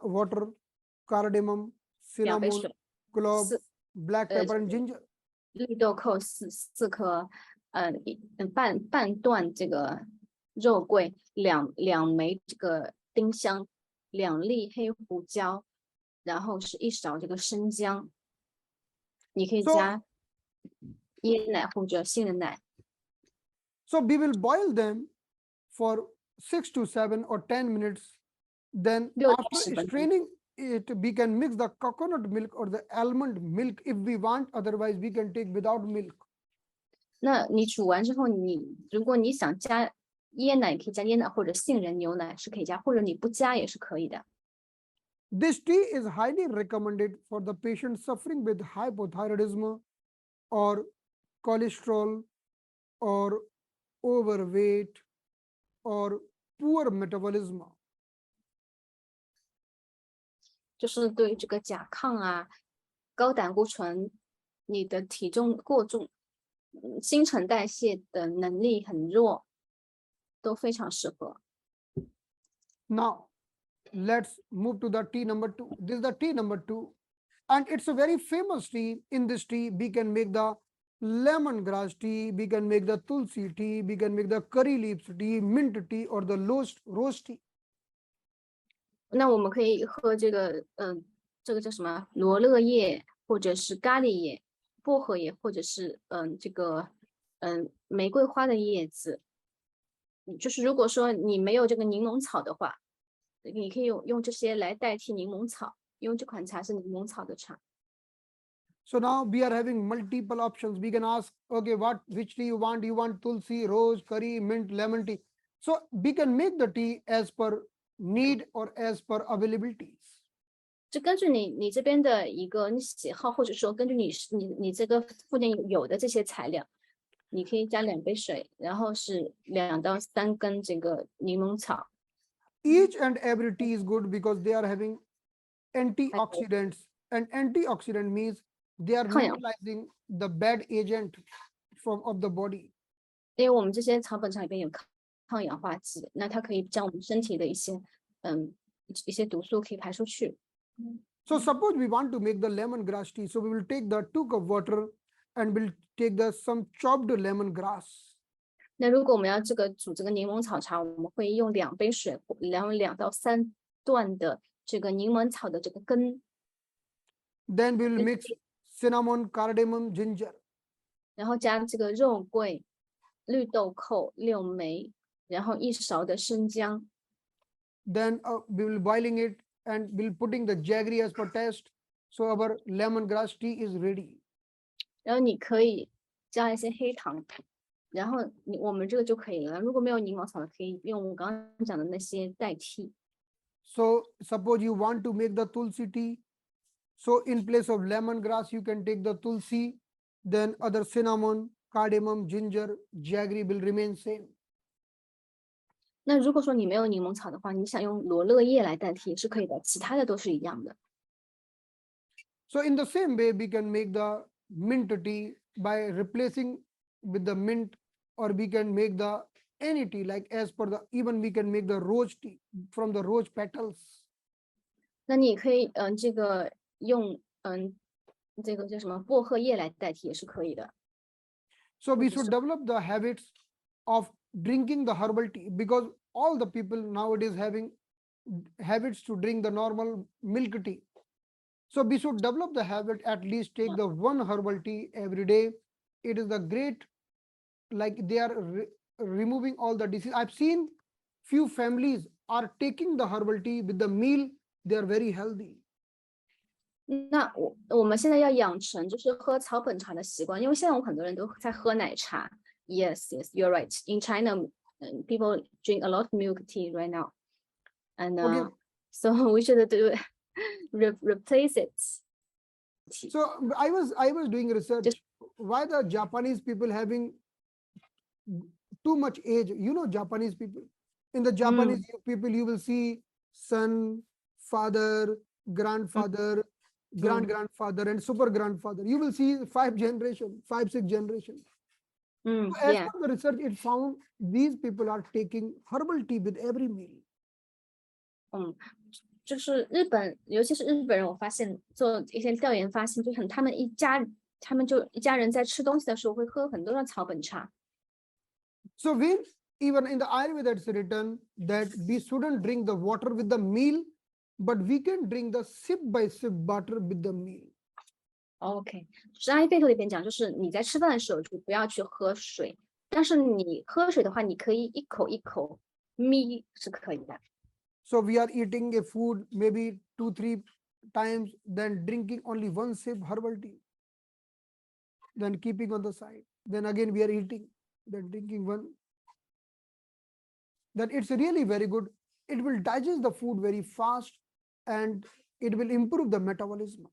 S1: water, cardamom,
S2: 2杯
S1: cinnamon,
S2: 水，
S1: clove,
S2: 四
S1: black pepper and ginger.
S2: 绿豆蔻四颗，半段这个肉桂，两枚这个丁香，2粒黑胡椒，然后是1勺这个生姜。你可以
S1: So
S2: 加椰奶或者杏仁奶。
S1: So we will boil them for 6 to 7 or 10 minutes. Then
S2: 6到
S1: after
S2: 10分钟。
S1: straining it, we can mix the coconut milk or the almond milk if we want. Otherwise, we can take without milk.
S2: 那你煮完之后，如果你想加椰奶，可以加椰奶或者杏仁牛奶是可以加，或者你不加也是可以的。
S1: This tea is highly recommended for the patients suffering with hypothyroidism or cholesterol or overweight or poor metabolism.
S2: 就是对于这个甲亢啊、高胆固醇、你的体重过重、新陈代谢的能力很弱，都非常适合。
S1: Now, let's move to the tea number 2. This is the tea number 2. And it's a very famous tea. In this tea, we can make the lemongrass tea, we can make the tulsi tea, we can make the curry leaves tea, mint tea, or the rose tea.
S2: 那我们可以喝这个，这个叫什么罗勒叶，或者是咖喱叶、薄荷叶，或者是玫瑰花的叶子。就是如果说你没有这个柠檬草的话，你可以用这些来代替柠檬草，因为这款茶是柠檬草的茶。
S1: So now we are having multiple options. We can ask, okay, which tea you want? You want tulsi, rose, curry, mint, lemon tea. So we can make the tea as per need or as per availabilities.
S2: 就根据你这边的一个你喜好，或者说根据你这个附近有的这些材料，你可以加2杯水，然后是2到3根这个柠檬草。
S1: Each and every tea is good because they are having antioxidants, and antioxidant means they are
S2: 抗氧，
S1: neutralizing the bad agent of the body.
S2: 因为我们这些草本茶里边有抗氧化剂，那它可以将我们身体的一些毒素可以排出去。
S1: So suppose we want to make the lemongrass tea. So we will take the 2 cup water and we'll take some chopped lemongrass.
S2: 那如果我们要煮这个柠檬草茶，我们会用2杯水，然后2到3段的这个柠檬草的这个根。
S1: Then we will mix cinnamon, cardamom, ginger.
S2: 然后加这个肉桂、绿豆蔻6枚，然后1勺的生姜。
S1: Then we will boiling it and we'll putting the jaggery as per taste. So our lemongrass tea is ready.
S2: 然后你可以加一些黑糖，然后我们这个就可以了。如果没有柠檬草的，可以用我刚刚讲的那些代替。
S1: So suppose you want to make the tulsi tea. So in place of lemongrass, you can take the tulsi, then other cinnamon, cardamom, ginger, jaggery will remain same.
S2: 那如果说你没有柠檬草的话，你想用罗勒叶来代替也是可以的，其他的都是一样的。
S1: So in the same way, we can make the mint tea by replacing with the mint, or we can make the any tea like as per the, even we can make the rose tea from the rose petals.
S2: 那你可以这个用这个叫什么薄荷叶来代替也是可以的。
S1: So we should develop the habits of drinking the herbal tea, because all the people nowadays having habits to drink the normal milk tea. So we should develop the habit, at least take the one herbal tea every day. It is a great, like they are removing all the disease. I've seen few families are taking the herbal tea with the meal. They are very healthy.
S2: 那我们现在要养成就是喝草本茶的习惯，因为现在我们很多人都在喝奶茶。Yes, yes, you're right. In China, people drink a lot of milk tea right now, and
S1: Okay.
S2: so we should do replace it.
S1: So I was doing research. Why the Japanese people having too much age? You know, Japanese people. In the Japanese people, you will see son, father, grandfather, grandfather, and super grandfather. You will see 5 generations, 5, 6 generations. So as
S2: Yeah.
S1: per the research, it found these people are taking herbal tea with every meal.
S2: 就是日本，尤其是日本人，我发现做一些调研发现，就他们一家人在吃东西的时候会喝很多的草本茶。
S1: So when even in the Ayurveda it's written that we shouldn't drink the water with the meal, but we can drink the sip by sip water with the meal.
S2: OK，是阿育吠陀里边讲，就是你在吃饭的时候就不要去喝水，但是你喝水的话，你可以一口一口咪是可以的。
S1: So we are eating a food maybe 2, 3 times, then drinking only one sip herbal tea, then keeping on the side. Then again we are eating, then drinking one. Then it's really very good. It will digest the food very fast and it will improve the metabolism.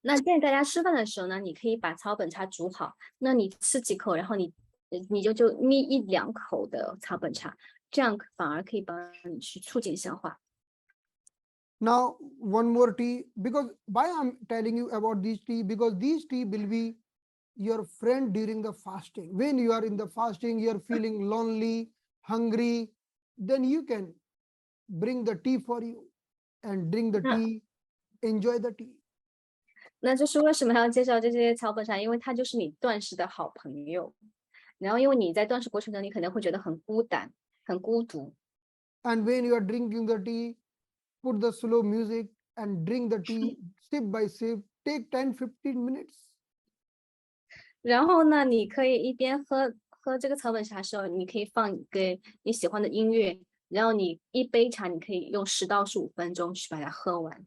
S2: 那建议大家吃饭的时候呢，你可以把草本茶煮好，那你吃几口，然后你就咪1、2口的草本茶，这样反而可以帮你去促进消化。
S1: Now, one more tea, because why I'm telling you about these tea, because these tea will be your friend during the fasting. When you are in the fasting, you're feeling lonely, hungry, then you can bring the tea for you and drink the tea, enjoy the tea.
S2: 那就是为什么要介绍这些草本茶，因为它就是你断食的好朋友。然后因为你在断食过程中，你可能会觉得很孤单、很孤独。
S1: And when you are drinking the tea, put the slow music and drink the tea sip by sip, take 10-15 minutes.
S2: 然后呢，你可以一边喝这个草本茶的时候，你可以放一个你喜欢的音乐，然后你一杯茶，你可以用10到15分钟去把它喝完。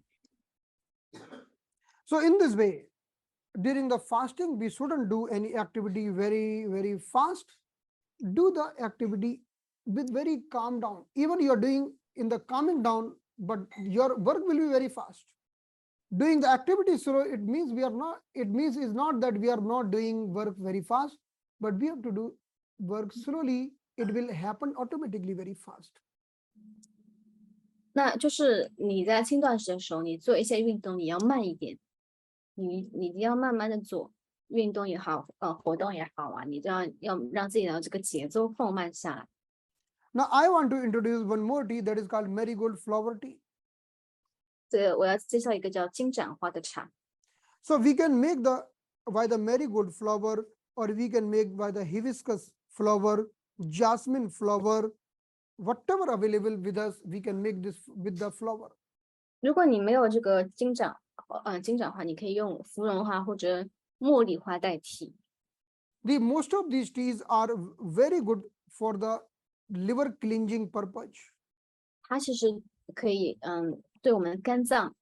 S1: So in this way, during the fasting, we shouldn't do any activity very, very fast. Do the activity with very calm down. Even you're doing in the calming down, but your work will be very fast. Doing the activity slow, it means it's not that we are not doing work very fast, but we have to do work slowly. It will happen automatically very fast.
S2: 那就是你在轻断食的时候，你做一些运动，你要慢一点，你要慢慢的做，运动也好，活动也好啊，你要让自己的这个节奏放慢下来。
S1: Now I want to introduce one more tea that is called marigold flower tea.
S2: 这个我要介绍一个叫金盏花的茶。
S1: So we can make by the marigold flower, or we can make by the hibiscus flower, jasmine flower, whatever available with us, we can make this with the flower.
S2: 如果你没有这个金盏花，你可以用芙蓉花或者茉莉花代替。
S1: Most of these teas are very good for the liver cleansing purpose.
S2: 它其实可以对我们肝脏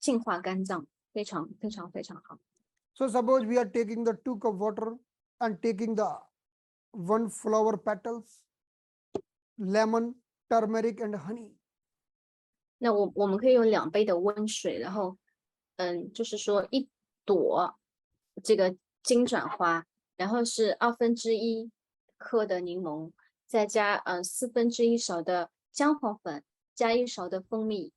S2: 净化肝脏非常非常非常好。
S1: So suppose we are taking the 2 cup water and taking the 1 flower petals, lemon, turmeric and honey.
S2: 那我们可以用2杯的温水，然后就是说1朵这个金盏花，然后是1/2克的柠檬，再加1/4勺的姜黄粉，加1勺的蜂蜜。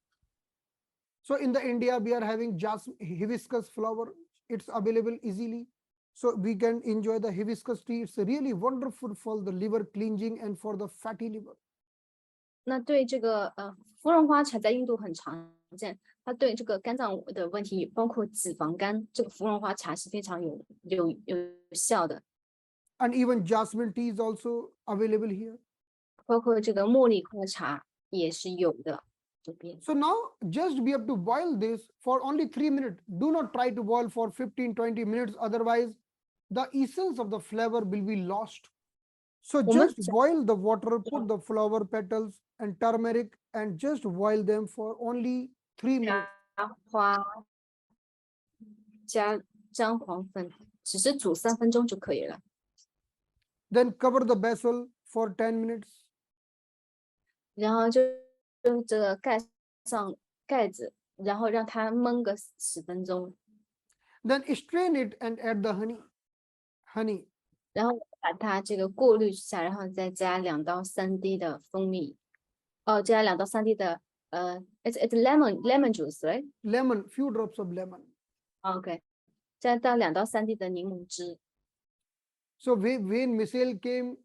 S1: So in the India, we are having hibiscus flower. It's available easily. So we can enjoy the hibiscus tea. It's really wonderful for the liver cleansing and for the fatty liver.
S2: 那对这个芙蓉花茶在印度很常见，它对这个肝脏的问题，包括脂肪肝，这个芙蓉花茶是非常有效的。
S1: And even jasmine tea is also available here.
S2: 包括这个茉莉花茶也是有的这边。
S1: So now just we have to boil this for only 3 minutes. Do not try to boil for 15, 20 minutes. Otherwise, the essence of the flavor will be lost. So
S2: 我们
S1: just boil the water, put the flower petals and turmeric and just boil them for only 3 minutes.
S2: 加花加姜黄粉，只是煮3分钟就可以了。
S1: Then cover the basil for 10 minutes.
S2: 然后就这个盖上盖子，然后让它焖个10分钟，
S1: Then strain it and add the honey. Honey.
S2: 然后把它这个过滤一下，然后再加2到3滴的蜂蜜，加2到3滴的it's lemon juice right？
S1: Lemon, few drops of lemon.
S2: OK， 加到2到3滴的柠檬汁。
S1: So when Michelle came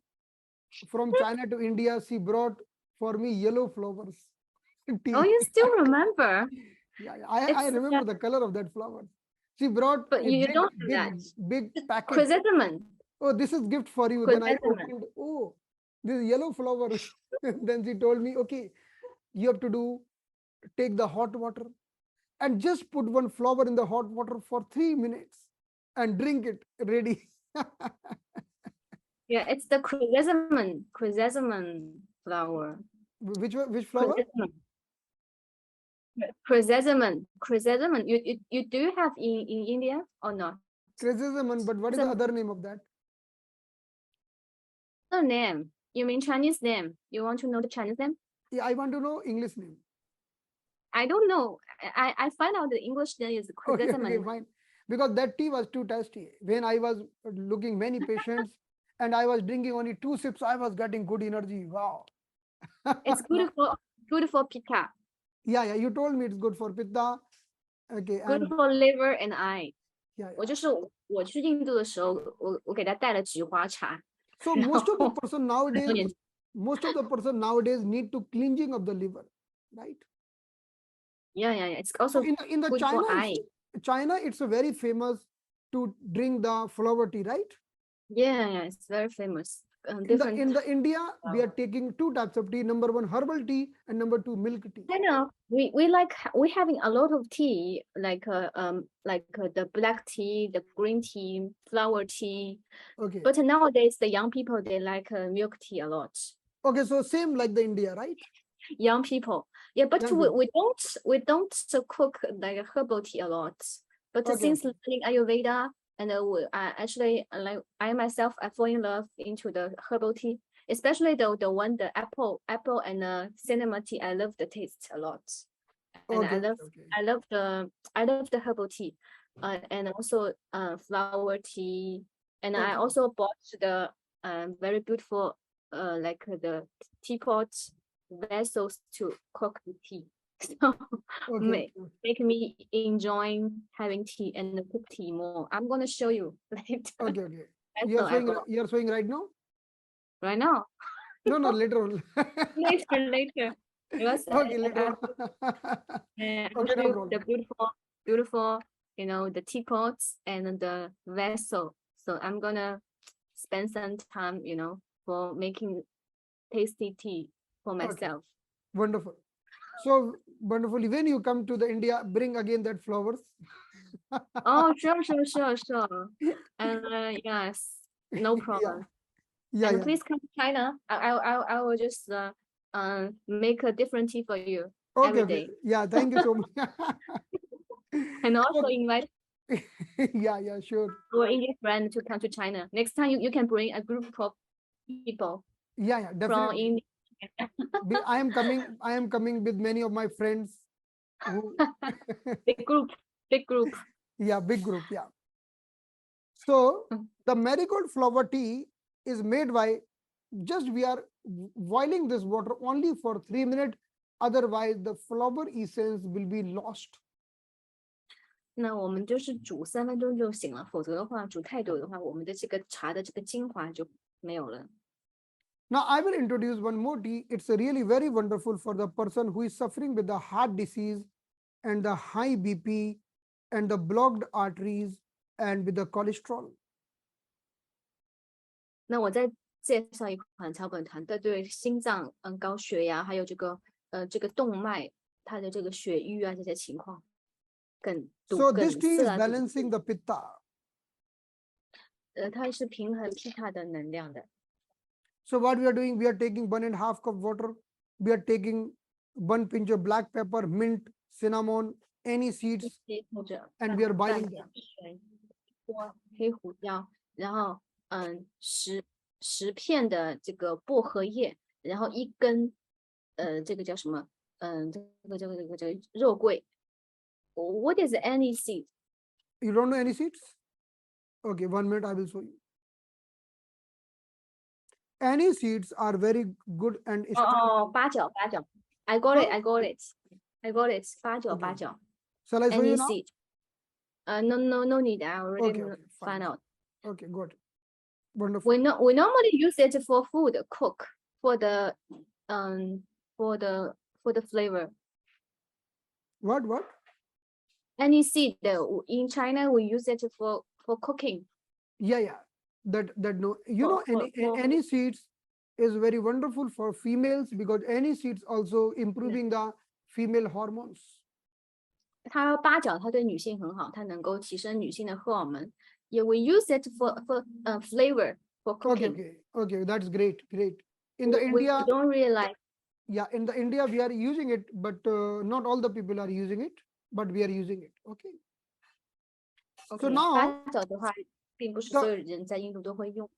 S1: from China to India, she brought for me yellow flowers. Tea.
S2: Oh, you still remember?
S1: Yeah, I
S2: It's
S1: remember the color of that flower. She brought
S2: but
S1: a
S2: you
S1: big,
S2: don't have
S1: big,
S2: that.
S1: big packet.
S2: Chrysanthemum.
S1: Oh, this is gift for you. Then I
S2: Chrysanthemum.
S1: opened, oh, this yellow flower. Then she told me, okay, you have to take the hot water and just put one flower in the hot water for 3 minutes and drink it. Ready.
S2: Yeah, it's the chrysanthemum flower.
S1: Which flower?
S2: Chrysanthemum. You do have in India or not?
S1: Chrysanthemum, but what is the other name of that?
S2: The name. You mean Chinese name? You want to know the Chinese name?
S1: Yeah, I want to know English name.
S2: I don't know. I find out the English name is
S1: Okay,
S2: chrysanthemum.
S1: fine. Because that tea was too tasty. When I was looking many patients and I was drinking only 2 sips, I was getting good energy. Wow.
S2: It's good for pitta,
S1: Yeah, you told me it's good for pitta. Okay,
S2: good
S1: and
S2: for liver and eye.
S1: yeah.
S2: 我去印度的时候，我给他带了菊花茶。
S1: So most of the person nowadays need to cleansing of the liver, right?
S2: Yeah. It's
S1: So
S2: also
S1: in the
S2: good
S1: China,
S2: for eye.
S1: China, it's a very famous to drink the flower tea, right?
S2: Yeah, it's very famous.
S1: In the India, we are
S2: flower.
S1: taking 2 types of tea. Number 1, herbal tea, and number 2, milk tea.
S2: I know we having a lot of tea like the black tea, the green tea, flower tea.
S1: Okay.
S2: But nowadays the young people they like milk tea a lot.
S1: Okay, so same like the India, right?
S2: Young people, yeah, but
S1: Young
S2: we don't cook like herbal tea a lot. But
S1: Okay,
S2: since learning Ayurveda and I actually like I myself I fall in love into the herbal tea, especially the one the apple and cinnamon tea. I love the taste a lot, and
S1: Okay,
S2: I love the herbal tea, and also flower tea, and I
S1: Okay.
S2: also bought the very beautiful like the teapot vessels to cook the tea. So
S1: Okay.
S2: make me enjoying having tea and cook tea more. I'm gonna show you later.
S1: Okay.
S2: Vessel I bought
S1: You're showing right now?
S2: right now.
S1: No, later on.
S2: Later. Because
S1: Okay, later on.
S2: I will
S1: Okay,
S2: show
S1: no
S2: you the
S1: problem.
S2: beautiful, the teapots and the vessel. So I'm gonna spend some time, for making tasty tea for
S1: Okay.
S2: myself.
S1: Wonderful. So wonderful. When you come to the India, bring again that flowers.
S2: Oh, sure. And yes, no
S1: Yeah.
S2: problem.
S1: Yeah,
S2: And
S1: yeah.
S2: please come to China. I will just make a different tea for you every
S1: Okay.
S2: day.
S1: Yeah, thank you so much.
S2: And also
S1: So,
S2: invite
S1: yeah, sure.
S2: our Indian friend to come to China. Next time you can bring a group of people
S1: Yeah,
S2: from
S1: definitely.
S2: India.
S1: I am coming with many of my friends who
S2: Big group.
S1: yeah, big group, yeah. So the marigold flower tea is made by just we are boiling this water only for 3 minutes. Otherwise, the flower essence will be lost.
S2: 那我们就是煮3分钟就行了，否则的话煮太久的话，我们的这个茶的这个精华就没有了。
S1: Now I will introduce one more tea. It's really very wonderful for the person who is suffering with the heart disease and the high BP and the blocked arteries and with the cholesterol.
S2: 那我再介绍一款草本茶，对心脏、高血压，还有这个动脉它的这个血瘀啊这些情况，So
S1: this
S2: 梗
S1: tea is
S2: 塞啊这种，balancing
S1: the pitta.
S2: 它是平衡皮塔的能量的。
S1: So what we are doing, we are taking 1.5 cup water. We are taking 1 pinch of black pepper, mint, cinnamon, any
S2: 一
S1: seeds,
S2: 些或者
S1: and
S2: 半
S1: we are
S2: 半
S1: boiling
S2: 瓶
S1: them.
S2: 水，或黑胡椒，然后10片的这个薄荷叶，然后1根这个叫什么？这个肉桂。What is any seed？You
S1: don't know any seeds? Okay, 1 minute, I will show you. Any seeds are very good and
S2: 哦，八角，I got it,
S1: Huh?
S2: I got it, I got it，八角
S1: Okay. Shall I show
S2: any
S1: you now?
S2: seed？No need, I already
S1: Okay, fine.
S2: find out.
S1: Okay, good. Wonderful.
S2: We normally use it for food, cook for the um for the flavor.
S1: What?
S2: Any seed in China we use it for cooking.
S1: Yeah. That no. You know,
S2: For
S1: any seeds is very wonderful for females because any seeds also improving the female hormones.
S2: 它八角它对女性很好，它能够提升女性的荷尔蒙。Yeah, we use it for flavor for cooking.
S1: Okay. That's great. In the
S2: We
S1: India,
S2: don't really like.
S1: yeah, in the India we are using it, but not all the people are using it, but we are using it. Okay. So
S2: OK，
S1: now
S2: 八角的话，并不是所有
S1: the
S2: 人在印度都会用。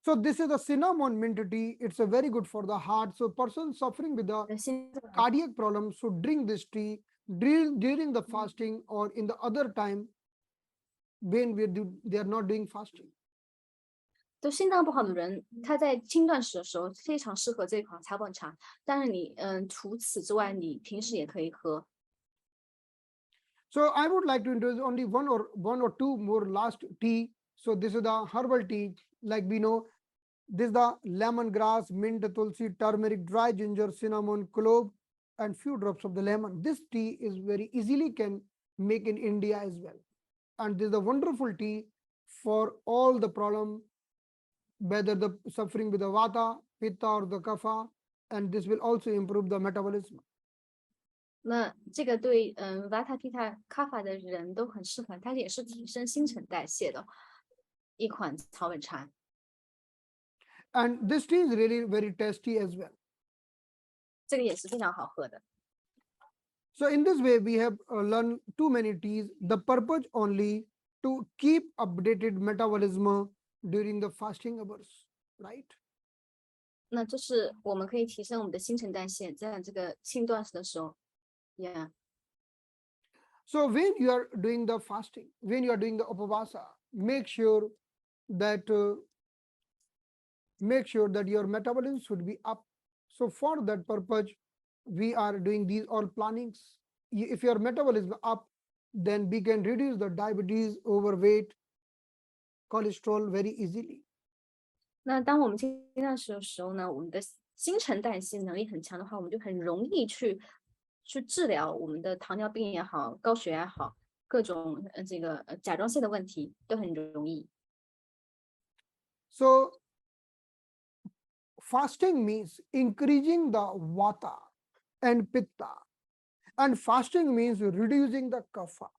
S1: so this is a cinnamon mint tea. It's a very good for the heart. So person suffering with the
S2: 现在
S1: cardiac problem should drink this tea during the fasting or in the other time when they are not doing fasting.
S2: 就心脏不好的人，他在轻断食的时候非常适合这款草本茶。但是你除此之外，你平时也可以喝。
S1: So I would like to introduce only one or two more last tea. So this is the herbal tea. Like we know, this is the lemongrass, mint, tulsi, turmeric, dry ginger, cinnamon, clove, and few drops of the lemon. This tea is very easily can make in India as well. And this is a wonderful tea for all the problem, whether the suffering with the vata, pitta, or the kapha, and this will also improve the metabolism.
S2: 那这个对Vata Pitta Kapha 的人都很适合，它也是提升新陈代谢的一款草本茶。
S1: And this tea is really very tasty as well.
S2: 这个也是非常好喝的。
S1: So in this way, we have learned too many teas. The purpose only to keep updated metabolism during the fasting hours, right?
S2: 那这是我们可以提升我们的新陈代谢，在这个轻断食的时候。Yeah.
S1: So when you are doing the fasting, when you are doing the upavasa, make sure that your metabolism should be up. So for that purpose, we are doing these all plannings. If your metabolism up, then we can reduce the diabetes, overweight, cholesterol very easily.
S2: 那当我们轻断食的时候呢，我们的新陈代谢能力很强的话，我们就很容易去治疗我们的糖尿病也好，高血压也好，各种这个甲状腺的问题都很容易。
S1: So fasting means increasing the vata and pitta, and fasting means reducing the kapha.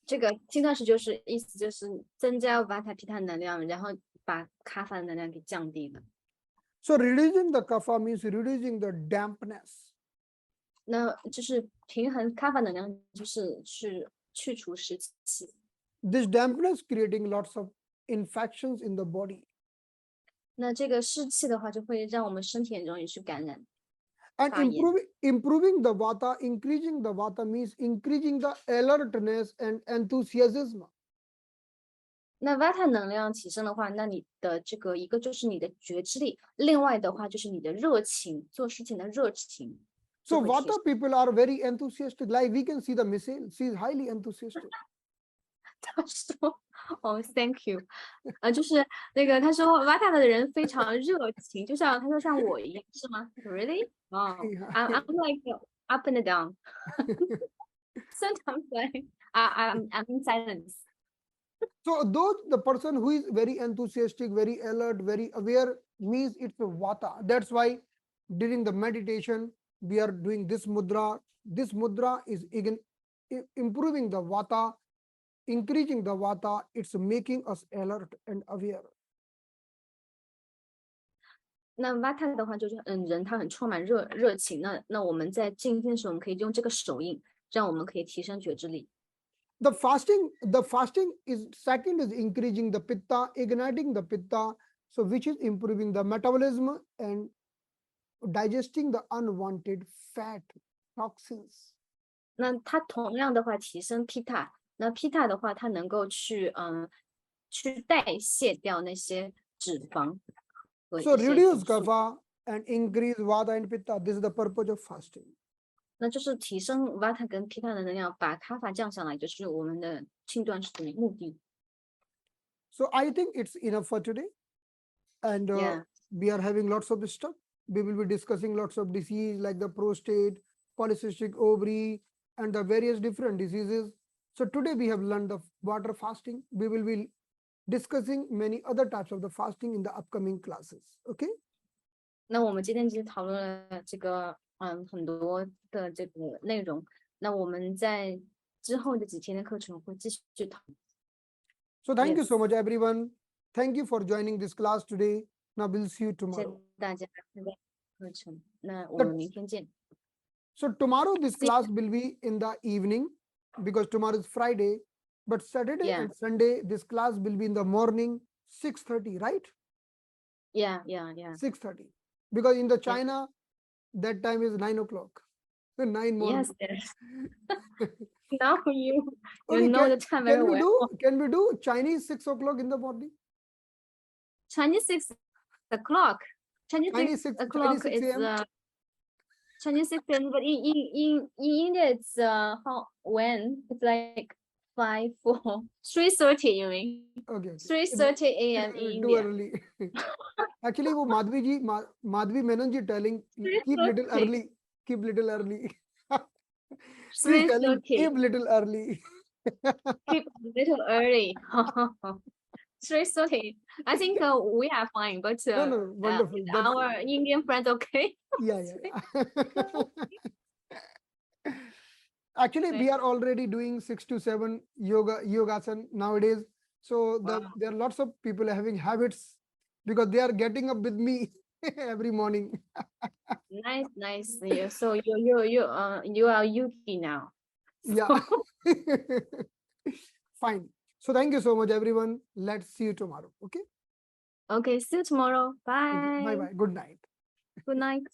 S2: 这个轻断食意思就是增加 Vata Pitta 能量，然后把卡法的能量给降低了。
S1: So reducing the kapha means reducing the dampness.
S2: 那就是平衡卡法能量，就是去除湿气。
S1: This dampness creating lots of infections in the body.
S2: 那这个湿气的话，就会让我们身体很容易去感染。
S1: And improving the vata, increasing the vata means increasing the alertness and enthusiasm.
S2: 那 Vata 能量提升的话，那你的这个一个就是你的觉知力，另外的话就是你的热情，做事情的热情。
S1: So vata people are very enthusiastic. Like we can see the missile, she is highly enthusiastic.
S2: 他说：“哦，Thank you。”就是那个他说 Vata 的人非常热情，就像他说像我一样，是吗 ？Really? Oh, I'm like up and down. Sometimes I'm in silence.
S1: So those the person who is very enthusiastic, very alert, very aware means it's a vata. That's why during the meditation we are doing this mudra. This mudra is again improving the vata, increasing the vata. It's making us alert and aware.
S2: 那 Vata 的话就是人他很充满热情，那我们在静心的时候，我们可以用这个手印，这样我们可以提升觉知力。
S1: The fasting is second is increasing the pitta, igniting the pitta, so which is improving the metabolism and digesting the unwanted fat toxins.
S2: 那它同样的话提升 Pitta，那 Pitta 的话，它能够去代谢掉那些脂肪和
S1: So
S2: 一些
S1: reduce
S2: 毒素。
S1: kapha and increase vata and pitta. This is the purpose of fasting.
S2: 那就是提升 Vata 跟 Pitta 的能量，把 Kapha 降下来，就是我们的轻断食的目的。
S1: So I think it's enough for today. And
S2: Yeah.
S1: we are having lots of stuff. We will be discussing lots of disease like the prostate, polycystic ovary, and the various different diseases. So today we have learned the water fasting. We will be discussing many other types of the fasting in the upcoming classes. Okay.
S2: 那我们今天其实讨论了这个很多的这个内容，那我们在之后的几天的课程会继续讨论。
S1: So thank you so
S2: Yes.
S1: much, everyone. Thank you for joining this class today. Now we'll see you
S2: 谢谢
S1: tomorrow.
S2: 大家参加课程，那我们明天见。
S1: So tomorrow this
S2: See you.
S1: class will be in the evening because tomorrow is Friday. But Saturday
S2: Yeah.
S1: and Sunday this class will be in the morning 6:30, right?
S2: Yeah.
S1: 6:30. Because in the
S2: Yeah.
S1: China that time is 9 o'clock. 9 morning.
S2: Yes. Now you
S1: Okay,
S2: know the time very well.
S1: Can we do Chinese 6 o'clock in the morning?
S2: Chinese 6 o'clock. Chinese
S1: Chinese
S2: 6
S1: 6
S2: o'clock
S1: Chinese 6
S2: is
S1: a.m.
S2: Chinese 6 a.m. But in India it's how when it's like 5 4 3:30 you mean?
S1: Okay.
S2: 3:30 a.m. in
S1: Too
S2: India.
S1: early. Actually, wo Madhvi Menon ji telling keep little
S2: 3:30.
S1: early. Keep little early. She's telling
S2: 3:30.
S1: keep little early.
S2: Keep a little early. 3:30. I think we are fine, but
S1: No, wonderful. That's,
S2: our Indian friends okay?
S1: yeah. Actually, we are already doing 6 to 7 yogasan nowadays. So there are lots of people having habits because they are getting up with me every morning.
S2: Nice. Yeah. So you are Yuki now.
S1: Yeah. Fine. So thank you so much, everyone. Let's see you tomorrow. Okay.
S2: Okay. See you tomorrow. Bye.
S1: Bye. Good night.
S2: Good night.